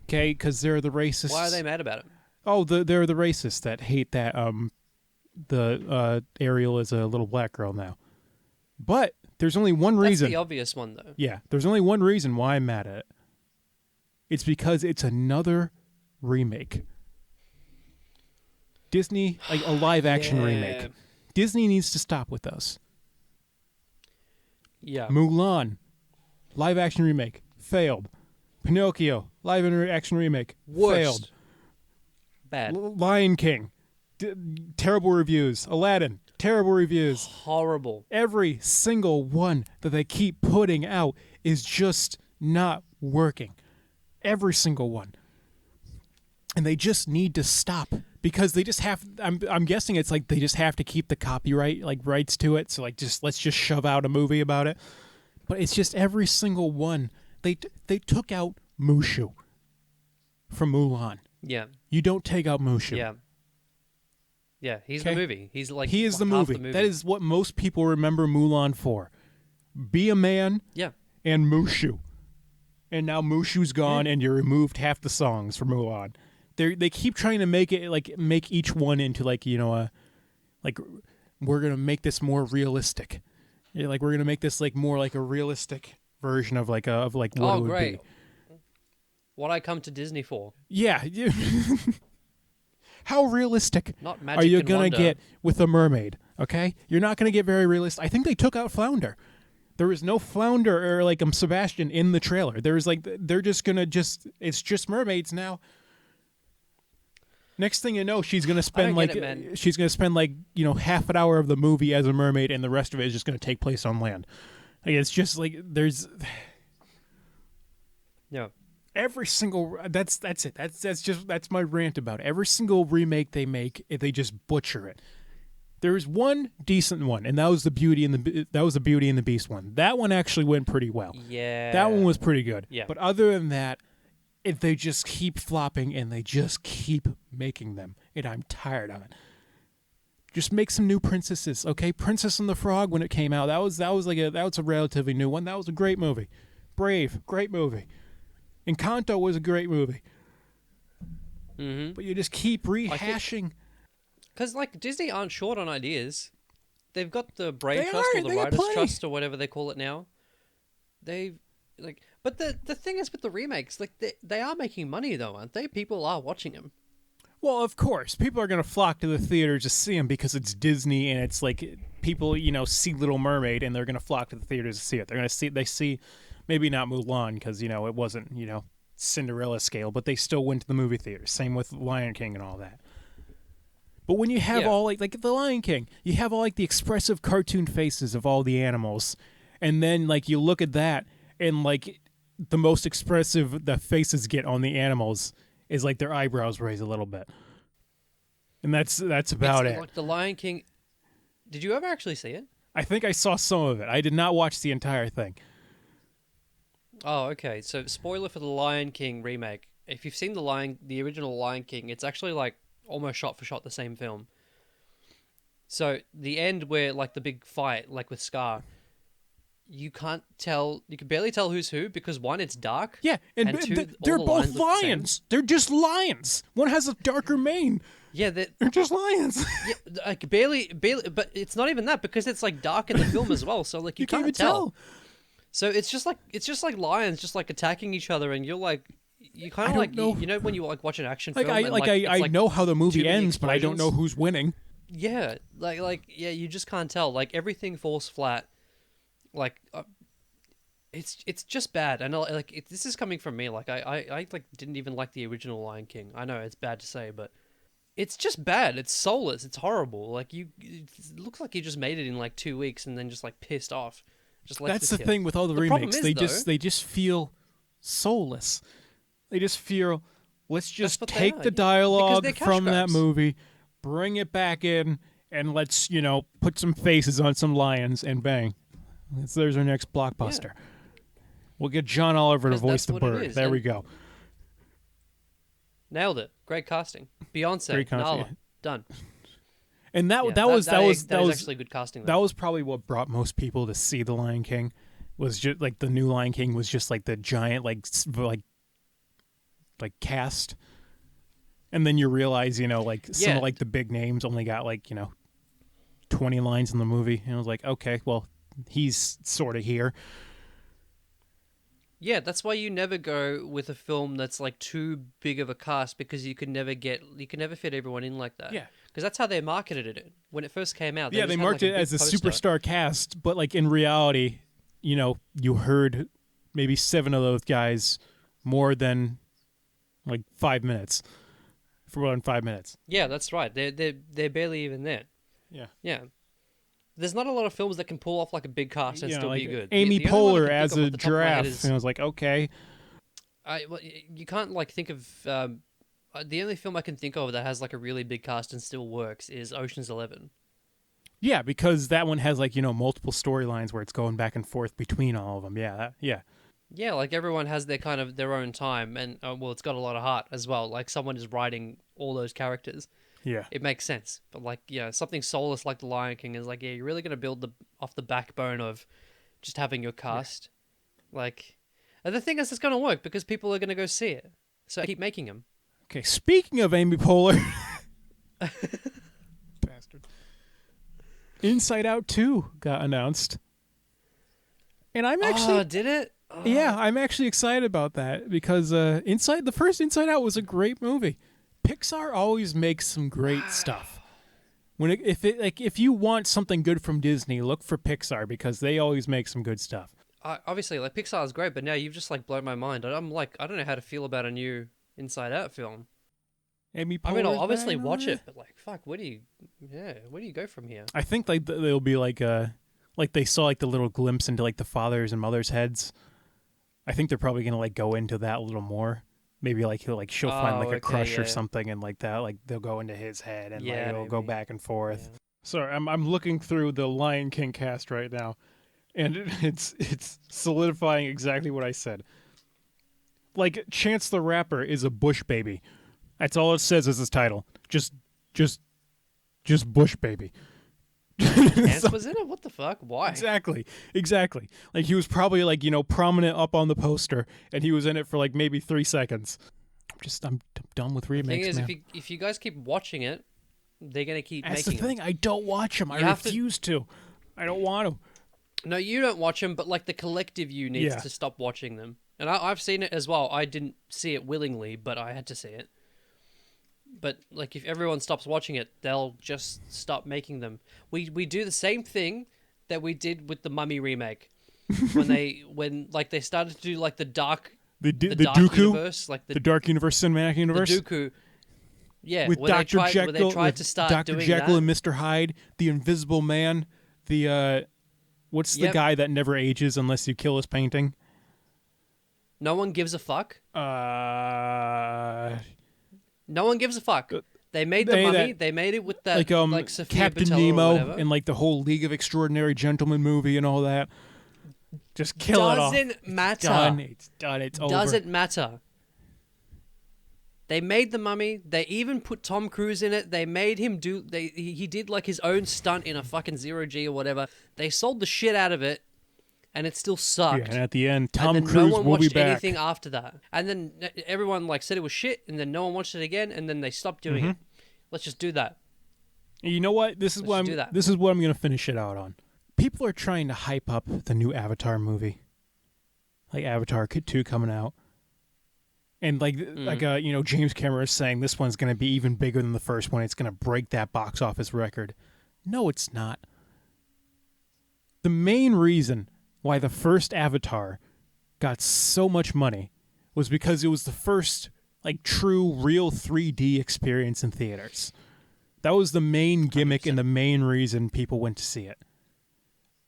Okay, because they're the racists. Why are they mad about it? Oh, they're the racists that hate that Ariel is a little black girl now. But there's only one reason. That's the obvious one, though. Yeah, there's only one reason why I'm mad at it. It's because it's another remake. Disney, like a live-action remake. Disney needs to stop with us. Yeah. Mulan, live-action remake, failed. Pinocchio, live-action remake, Worst. failed. Bad. Lion King, terrible reviews. Aladdin, terrible reviews. Horrible. Every single one that they keep putting out is just not working. Every single one. And they just need to stop, because they just have, I'm guessing it's like they just have to keep the copyright rights to it. So let's just shove out a movie about it. But it's just every single one. They took out Mushu from Mulan. Yeah. You don't take out Mushu. Yeah. Yeah, he's the movie. He is the movie. That is what most people remember Mulan for. Be a man. Yeah. And Mushu. And now Mushu's gone, and you removed half the songs from Mulan. They keep trying to make it make each one into we're gonna make this more realistic. Yeah, we're gonna make this more like a realistic version of what it would be. What I come to Disney for. Yeah. How realistic Not magic are you and gonna wonder. get with a mermaid? Okay, you're not gonna get very realistic. I think they took out Flounder. There is no Flounder or Sebastian in the trailer. There's they're just gonna it's just mermaids now. Next thing you know, she's gonna spend half an hour of the movie as a mermaid, and the rest of it is just gonna take place on land. It's just there's. Yeah. Every single that's it. That's my rant about it. Every single remake they make, they just butcher it. There's one decent one, and that was the Beauty and the Beast one. That one actually went pretty well. Yeah. That one was pretty good. Yeah. But other than that, they just keep flopping, and they just keep making them, and I'm tired of it. Just make some new princesses, okay? Princess and the Frog, when it came out, that was a relatively new one. That was a great movie. Brave, great movie. Encanto was a great movie. Mm-hmm. But you just keep rehashing. Because Disney aren't short on ideas. They've got the Brain Trust or the Writers Trust or whatever they call it now. But the thing is with the remakes, they are making money though, aren't they? People are watching them. Well, of course, people are going to flock to the theater to see them because it's Disney, and it's people see Little Mermaid, and they're going to flock to the theaters to see it. They see. Maybe not Mulan, because, it wasn't, Cinderella scale, but they still went to the movie theaters. Same with Lion King and all that. But when you have all, like the Lion King, you have all, the expressive cartoon faces of all the animals, and then, you look at that, and, the most expressive the faces get on the animals is, their eyebrows raise a little bit. And that's about it. Like the Lion King... Did you ever actually see it? I think I saw some of it. I did not watch the entire thing. Oh, okay. So, spoiler for the Lion King remake. If you've seen the original Lion King, it's actually almost shot for shot the same film. So the end where the big fight, with Scar, you can't tell. You can barely tell who's who because one, it's dark. Yeah, and two, they're all the both lines look the same. lions. They're just lions. One has a darker mane. Yeah, they're just lions. Yeah, barely, but it's not even that because it's dark in the film as well. So you can't even tell. So it's just like lions just attacking each other, and you're you kind of know when you watch an action film. I know how the movie ends, but I don't know who's winning. Yeah, you just can't tell. Everything falls flat. It's just bad, and this is coming from me. Like I like didn't even like the original Lion King. I know it's bad to say, but it's just bad. It's soulless. It's horrible. Like it looks like you just made it in like 2 weeks and then just like pissed off. Just left That's it the here. thing with all the problem remakes. is, They just feel soulless. They just feel, let's just what they take are, the yeah. Because dialogue they're cash from that grabs. movie, bring it back in, and let's, put some faces on some lions, and bang. There's our next blockbuster. Yeah. We'll get John Oliver to 'Cause voice that's the what it bird. is, There we and- go. Nailed it. Great casting. Beyonce, Great casting. Nala, done. And that Yeah, that was actually good casting. that was probably what brought most people to see The Lion King. Was just like the new Lion King was just like the giant like cast, and then you realize some Yeah. of like the big names only got 20 lines in the movie, and I was like, okay, well, he's sort of here. Yeah, that's why you never go with a film that's like too big of a cast, because you can never fit everyone in like that. Yeah. Because that's how they marketed it when it first came out. They just had, marked like, it big as a poster. superstar cast, but like in reality, you heard maybe 7 of those guys more than like 5 minutes. For more than 5 minutes. Yeah, that's right. They're barely even there. Yeah. Yeah. There's not a lot of films that can pull off like a big cast and still like be good. Amy The only one Poehler I can as think of a off the top of my head giraffe, and I was like, okay. You can't like think of the only film I can think of that has like a really big cast and still works is Ocean's 11. Yeah, because that one has multiple storylines where it's going back and forth between all of them. Yeah. Yeah, like everyone has their kind of their own time, and it's got a lot of heart as well. Like someone is writing all those characters. Yeah. It makes sense. But like, something soulless like The Lion King is like, you're really gonna build off the backbone of just having your cast. Yeah. Like, and the thing is, it's gonna work because people are gonna go see it. So keep making them. Okay, speaking of Amy Poehler, bastard, Inside Out 2 got announced, and I'm actually did it? Oh. Yeah, I'm actually excited about that because the first Inside Out was a great movie. Pixar always makes some great stuff. If you want something good from Disney, look for Pixar because they always make some good stuff. Obviously, like Pixar is great, but now you've just like blown my mind. I'm like, I don't know how to feel about a new Inside Out film. Amy Poehler's I mean, I'll obviously back on watch it. it, but like, fuck, where do you go from here? I think like they'll be like they saw like the little glimpse into like the fathers and mothers' heads. I think they're probably gonna like go into that a little more. Maybe like she'll find like a crush or something, and like that, like they'll go into his head and like it'll go back and forth. Yeah. Sorry, I'm looking through the Lion King cast right now, and it's solidifying exactly what I said. Like Chance the Rapper is a Bush baby. That's all it says as his title. Just Bush baby. Chance was in it? What the fuck? Why? Exactly. Like he was probably like, prominent up on the poster, and he was in it for like maybe 3 seconds. I'm done with remakes, the thing is, man. if you guys keep watching it, they're going to keep That's making the thing. them. I don't watch them. I refuse to. I don't want to. No, you don't watch them, but like the collective you needs to stop watching them. And I've seen it as well. I didn't see it willingly, but I had to see it. But like, if everyone stops watching it, they'll just stop making them. We do the same thing that we did with the Mummy remake when they started to do like the dark dark Dooku universe, like the dark universe, cinematic universe, the Dooku. Yeah, with Dr. Jekyll, they tried to start Dr. doing Jekyll that. and Mr. Hyde, the Invisible Man, the what's the guy that never ages unless you kill his painting? No one gives a fuck. No one gives a fuck. They made the Mummy. They made it with that like Sophia Captain Boutella Nemo and like the whole League of Extraordinary Gentlemen movie and all that. Just kill it off. Doesn't matter. It's done. It's over. Doesn't matter. They made the Mummy. They even put Tom Cruise in it. They made him do. He did like his own stunt in a fucking 0G or whatever. They sold the shit out of it, and it still sucked. Yeah, and at the end, Tom and then Cruise no one will be watched back. anything after that. And then everyone like said it was shit, and then no one watched it again, and then they stopped doing it. Let's just do that. And you know what? This is what I'm going to finish it out on. People are trying to hype up the new Avatar movie, like Avatar 2 coming out, and James Cameron is saying this one's going to be even bigger than the first one. It's going to break that box office record. No, it's not. The main reason why the first Avatar got so much money was because it was the first like true real 3D experience in theaters. That was the main gimmick 100%. and the main reason people went to see it.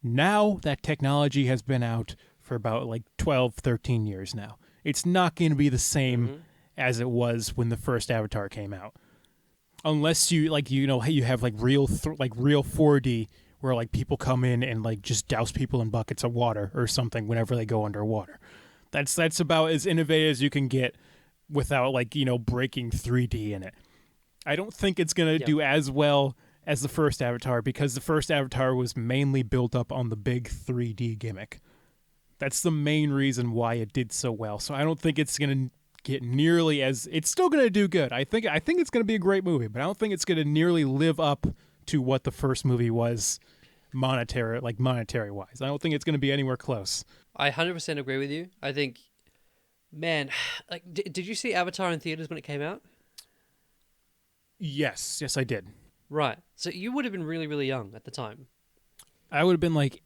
Now that technology has been out for about like 12, 13 years now. It's not going to be the same as it was when the first Avatar came out. Unless you like you have like real 4D where like people come in and like just douse people in buckets of water or something whenever they go underwater. That's about as innovative as you can get without like, breaking 3D in it. I don't think it's going to do as well as the first Avatar because the first Avatar was mainly built up on the big 3D gimmick. That's the main reason why it did so well. So I don't think it's going to get nearly as... It's still going to do good. I think it's going to be a great movie, but I don't think it's going to nearly live up to what the first movie was monetary-wise. I don't think it's going to be anywhere close. I 100% agree with you. I think, man, like, did you see Avatar in theaters when it came out? Yes, I did. Right. So you would have been really, really young at the time. I would have been like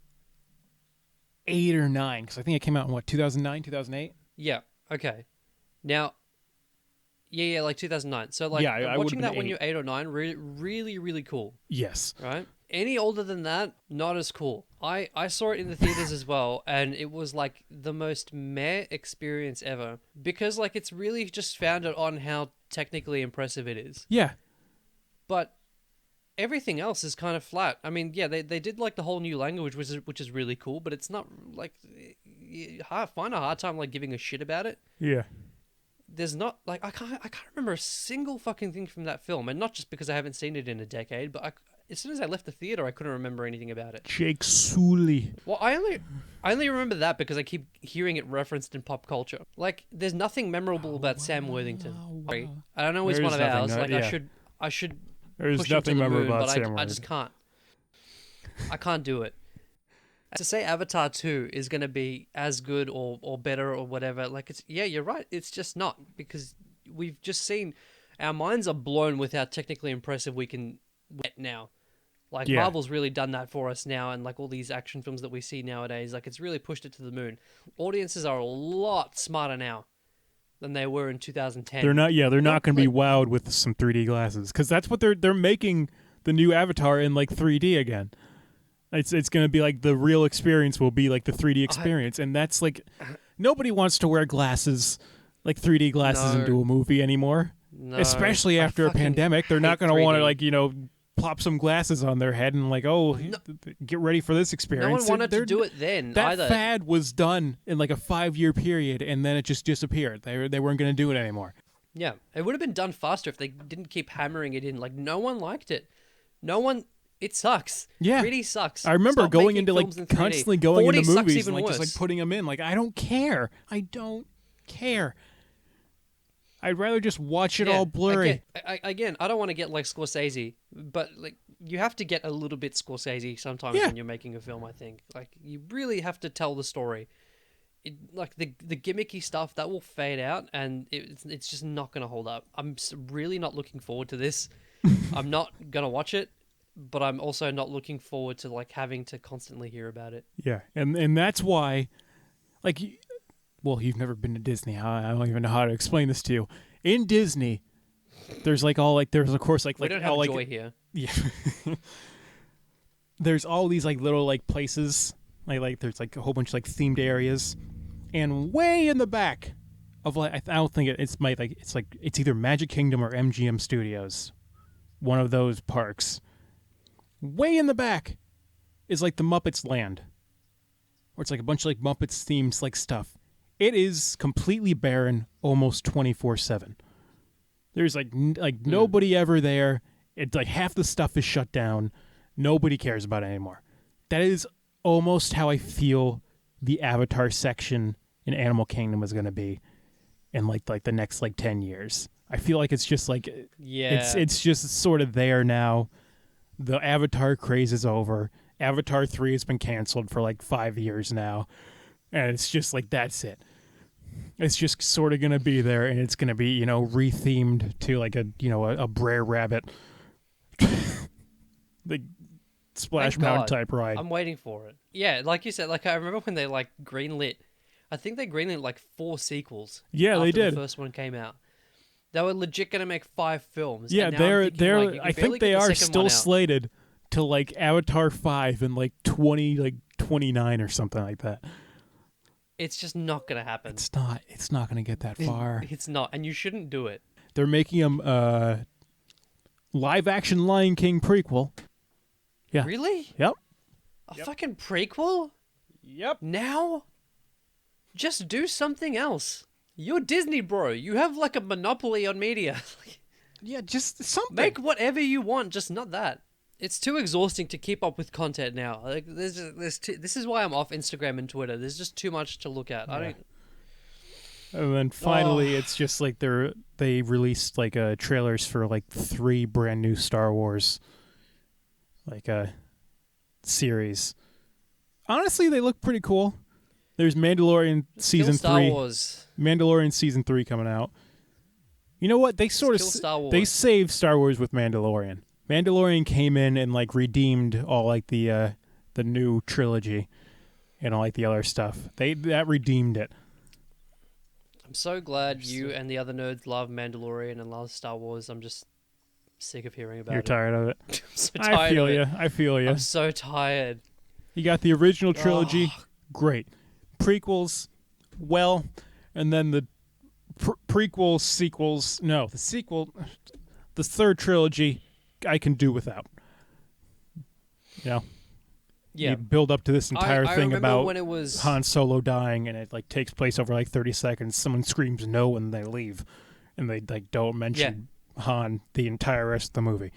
8 or 9 because I think it came out in 2009, 2008. Yeah. Okay. Now, yeah, like 2009. So like I watching that 8. when you're 8 or 9, really, really cool. Yes. Right. Any older than that, not as cool. I saw it in the theaters as well, and it was like the most meh experience ever because like it's really just founded on how technically impressive it is. Yeah. But everything else is kind of flat. I mean, yeah, they did like the whole new language, which is really cool, but it's not like find a hard time like giving a shit about it. Yeah. There's not like I can't remember a single fucking thing from that film, and not just because I haven't seen it in a decade, but as soon as I left the theater, I couldn't remember anything about it. Jake Sully. Well, I only remember that because I keep hearing it referenced in pop culture. Like, there's nothing memorable about Sam Worthington. Sorry. I don't know he's one of ours. Like, I should. There's push him nothing to the memorable moon, about but Sam I Worthington. just can't. I can't do it. To say Avatar 2 is going to be as good or better or whatever, like you're right. It's just not, because we've just seen, our minds are blown with how technically impressive we can get now. Like, Marvel's really done that for us now, and like all these action films that we see nowadays, like it's really pushed it to the moon. Audiences are a lot smarter now than they were in 2010. They're not going to be wowed with some 3D glasses because that's what they're making the new Avatar in like 3D again. It's going to be like the real experience will be like the 3D experience, and that's like nobody wants to wear glasses, like 3D glasses into a movie anymore. No, especially after a pandemic, they're not going to want to like plop some glasses on their head and like get ready for this experience. No one wanted to do it then that either. fad was done in like a 5-year period, and then it just disappeared. They weren't going to do it anymore. Yeah, it would have been done faster if they didn't keep hammering it in. Like, no one liked it. No one. It sucks. Yeah, 3D sucks. I remember Stop going making into like films in 3D. constantly going 4D into sucks movies even and like worse. just like putting them in. Like I don't care. I'd rather just watch it all blurry. Again, I don't want to get like Scorsese, but like you have to get a little bit Scorsese sometimes when you're making a film. I think like you really have to tell the story. Like the gimmicky stuff that will fade out, and it's just not going to hold up. I'm really not looking forward to this. I'm not going to watch it, but I'm also not looking forward to like having to constantly hear about it. Yeah, and that's why, like, well, you've never been to Disney. I don't even know how to explain this to you. In Disney, there's like there's of course like we don't have joy here. Yeah, there's all these like little like places like there's like a whole bunch of like themed areas, and way in the back of like I don't think it's either Magic Kingdom or MGM Studios, one of those parks. Way in the back is like the Muppets Land, where it's like a bunch of like Muppets themed like stuff. It is completely barren, almost 24/7. There's like nobody ever there. It's like half the stuff is shut down. Nobody cares about it anymore. That is almost how I feel the Avatar section in Animal Kingdom is going to be in like the next like 10 years. I feel like it's just like it's just sort of there now. The Avatar craze is over. Avatar 3 has been canceled for like 5 years now. And it's just like, that's it. It's just sort of going to be there, and it's going to be, rethemed to like a Brer Rabbit. Like Splash Thank Mountain God. type ride. I'm waiting for it. Yeah, like you said, like I remember when they like greenlit. I think they greenlit like 4 sequels. Yeah, after they did. The first one came out. They were legit gonna make 5 films. Yeah, and now I'm thinking, like, you I can barely think they get the are second still one out. slated to like Avatar 5 in like 29 or something like that. It's just not gonna happen. It's not going to get that far. It's not, and you shouldn't do it. They're making them live action Lion King prequel. Yeah. Really? Yep. A fucking prequel? Yep. Now? Just do something else. You're Disney, bro. You have like a monopoly on media. Yeah, just something. Make whatever you want, just not that. It's too exhausting to keep up with content now. Like this is why I'm off Instagram and Twitter. There's just too much to look at. I don't. And then finally, it's just like they released like trailers for like 3 brand new Star Wars like series. Honestly, they look pretty cool. There's Mandalorian season 3. Star Wars. Mandalorian season 3 coming out. You know what? They sort of Star Wars. they saved Star Wars with Mandalorian. Mandalorian came in and like redeemed all like the new trilogy and all like the other stuff. That redeemed it. I'm so glad you and the other nerds love Mandalorian and love Star Wars. I'm just sick of hearing about You're it. tired of it. I'm so tired I feel of you. it. I feel you. I'm so tired. You got the original trilogy, great. Prequels, well, and then the prequel sequels. No, the third trilogy, I can do without. You know, Yeah. you build up to this entire I thing remember about when it was Han Solo dying, and it like takes place over like 30 seconds. Someone screams no, and they leave, and they like don't mention Han the entire rest of the movie.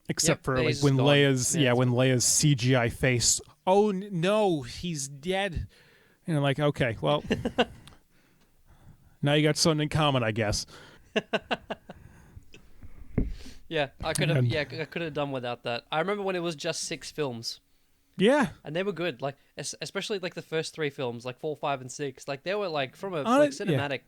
Except for like he's when gone. Leia's Yeah, when Leia's CGI face. Oh no, he's dead. And I'm like, okay, well, now you got something in common, I guess. Yeah, I could have done without that. I remember when it was just 6 films, Yeah, and they were good. Like especially like the first 3 films, like 4, 5, and 6. Like they were like from a cinematic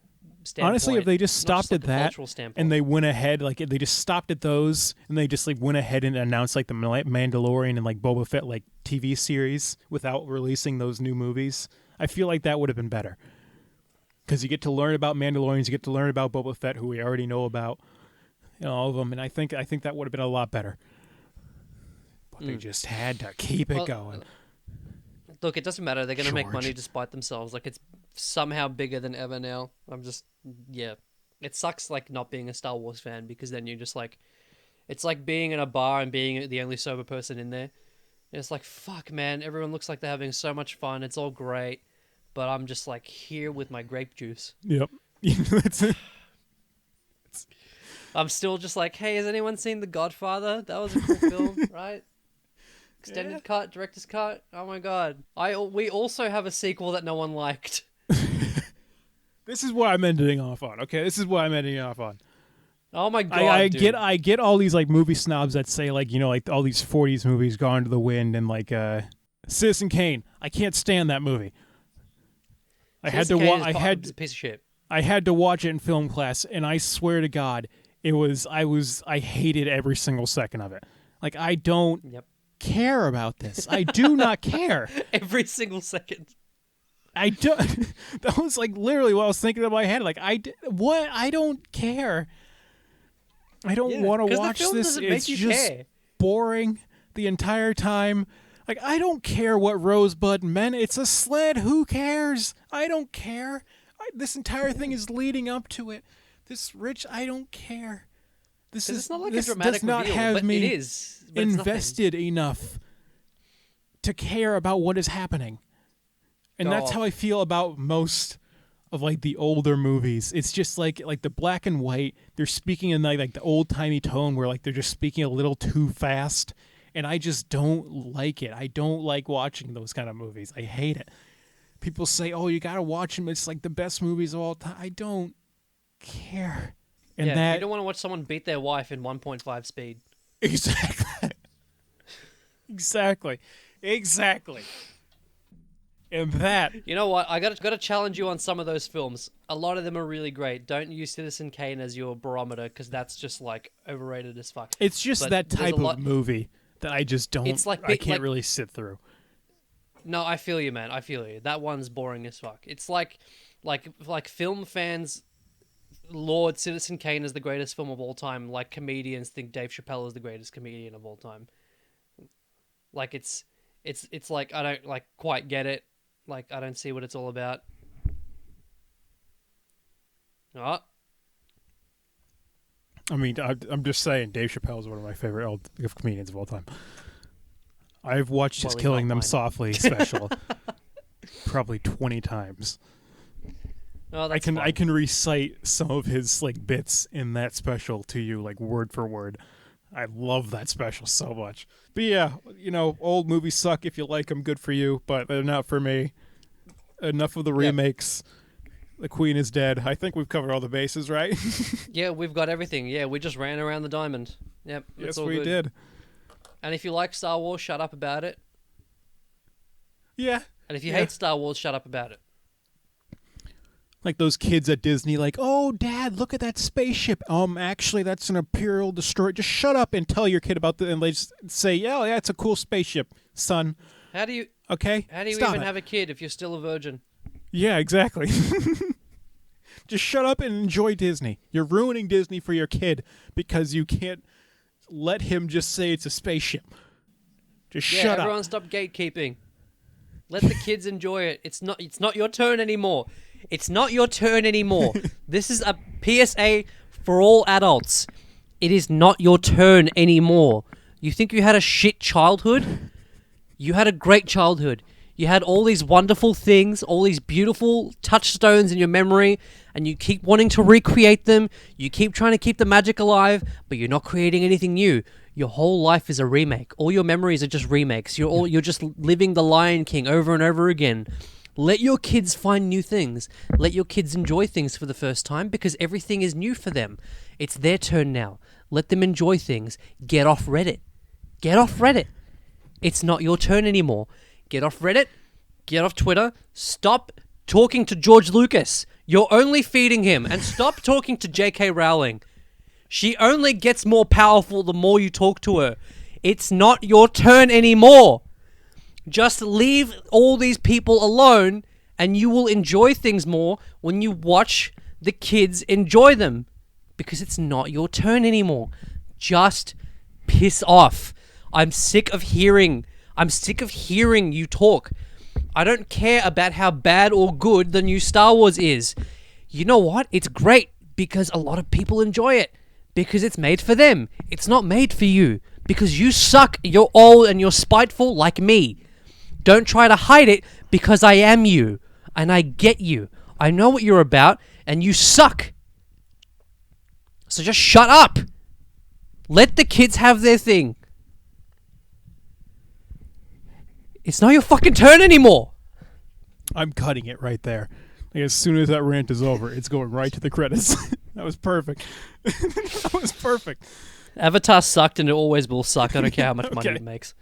standpoint. honestly, if they just not stopped like at a that cultural standpoint. and they went ahead, like if they just stopped at those and they just like went ahead and announced like the Mandalorian and like Boba Fett like TV series without releasing those new movies, I feel like that would have been better. Because you get to learn about Mandalorians, you get to learn about Boba Fett, who we already know about, all of them, and I think that would have been a lot better. But they just had to keep it going. Look, it doesn't matter. They're going to make George. money despite themselves. Like, it's somehow bigger than ever now. It sucks, like, not being a Star Wars fan, because then you're just like, it's like being in a bar and being the only sober person in there. And it's like, fuck, man, everyone looks like they're having so much fun. It's all great. But I'm just, like, here with my grape juice. Yep. That's it. I'm still just like, hey, has anyone seen The Godfather? That was a cool film, right? Extended cut, director's cut. Oh my god. We also have a sequel that no one liked. This is what I'm ending off on. Okay, this is what I'm ending off on. Oh my god, dude. I get all these like movie snobs that say like, you know, like all these 40s movies Gone to the Wind and like Citizen Kane. I can't stand that movie. I had to watch. It's a piece of shit. I had to watch it in film class, and I swear to God, I hated every single second of it. Like I don't care about this. I do not care. Every single second. I don't. That was like literally what I was thinking in my head. Like I don't care. I don't want to watch this. It's just boring the entire time. Like I don't care what Rosebud meant. It's a sled. Who cares? I don't care. This entire thing is leading up to it. I don't care. It's not like a dramatic does not reveal, have but me it is. But invested enough to care about what is happening. And that's how I feel about most of like the older movies. It's just like the black and white. They're speaking in like the old timey tone where like they're just speaking a little too fast, and I just don't like it. I don't like watching those kind of movies. I hate it. People say, "Oh, you gotta watch them. It's like the best movies of all time." I don't care. And you don't want to watch someone beat their wife in 1.5 speed. Exactly. Exactly. And that. You know what? I got to challenge you on some of those films. A lot of them are really great. Don't use Citizen Kane as your barometer, because that's just like overrated as fuck. It's just that type of movie that I just don't. It's like I can't really sit through. No, I feel you, man. I feel you. That one's boring as fuck. It's like film fans laud Citizen Kane as the greatest film of all time. Like comedians think Dave Chappelle is the greatest comedian of all time. Like it's like I don't like quite get it. Like I don't see what it's all about. Oh. I mean, I'm just saying, Dave Chappelle is one of my favorite comedians of all time. I've watched his Killing Them Softly special probably 20 times. Oh, that's I can recite some of his like bits in that special to you, like word for word. I love that special so much. But yeah, old movies suck. If you like them, good for you, but they're not for me. Enough of the remakes. The Queen is dead. I think we've covered all the bases, right? Yeah, we've got everything. Yeah, we just ran around the diamond. Yep. Yes, we did. And if you like Star Wars, shut up about it. Yeah. And if you hate Star Wars, shut up about it. Like those kids at Disney, like, oh, Dad, look at that spaceship. Actually, that's an Imperial destroyer. Just shut up and tell your kid about and they just say, yeah, it's a cool spaceship, son. How do you Stop even it. have a kid if you're still a virgin? Yeah, exactly. Just shut up and enjoy Disney. You're ruining Disney for your kid because you can't let him just say it's a spaceship. Just shut up. Everyone stop gatekeeping. Let the kids enjoy it. It's not your turn anymore. It's not your turn anymore. This is a PSA for all adults. It is not your turn anymore. You think you had a shit childhood? You had a great childhood. You had all these wonderful things, all these beautiful touchstones in your memory, and you keep wanting to recreate them. You keep trying to keep the magic alive, but you're not creating anything new. Your whole life is a remake. All your memories are just remakes. You're just living the Lion King over and over again. Let your kids find new things. Let your kids enjoy things for the first time because everything is new for them. It's their turn now. Let them enjoy things. Get off Reddit. Get off Reddit. It's not your turn anymore. Get off Reddit. Get off Twitter. Stop talking to George Lucas. You're only feeding him. And stop talking to J.K. Rowling. She only gets more powerful the more you talk to her. It's not your turn anymore. Just leave all these people alone and you will enjoy things more when you watch the kids enjoy them. Because it's not your turn anymore. Just piss off. I'm sick of hearing you talk. I don't care about how bad or good the new Star Wars is. You know what? It's great because a lot of people enjoy it. Because it's made for them. It's not made for you. Because you suck, you're old, and you're spiteful like me. Don't try to hide it because I am you. And I get you. I know what you're about, and you suck. So just shut up. Let the kids have their thing. It's not your fucking turn anymore. I'm cutting it right there. Like, as soon as that rant is over, it's going right to the credits. That was perfect. That was perfect. Avatar sucked and it always will suck. I don't care how much money it makes.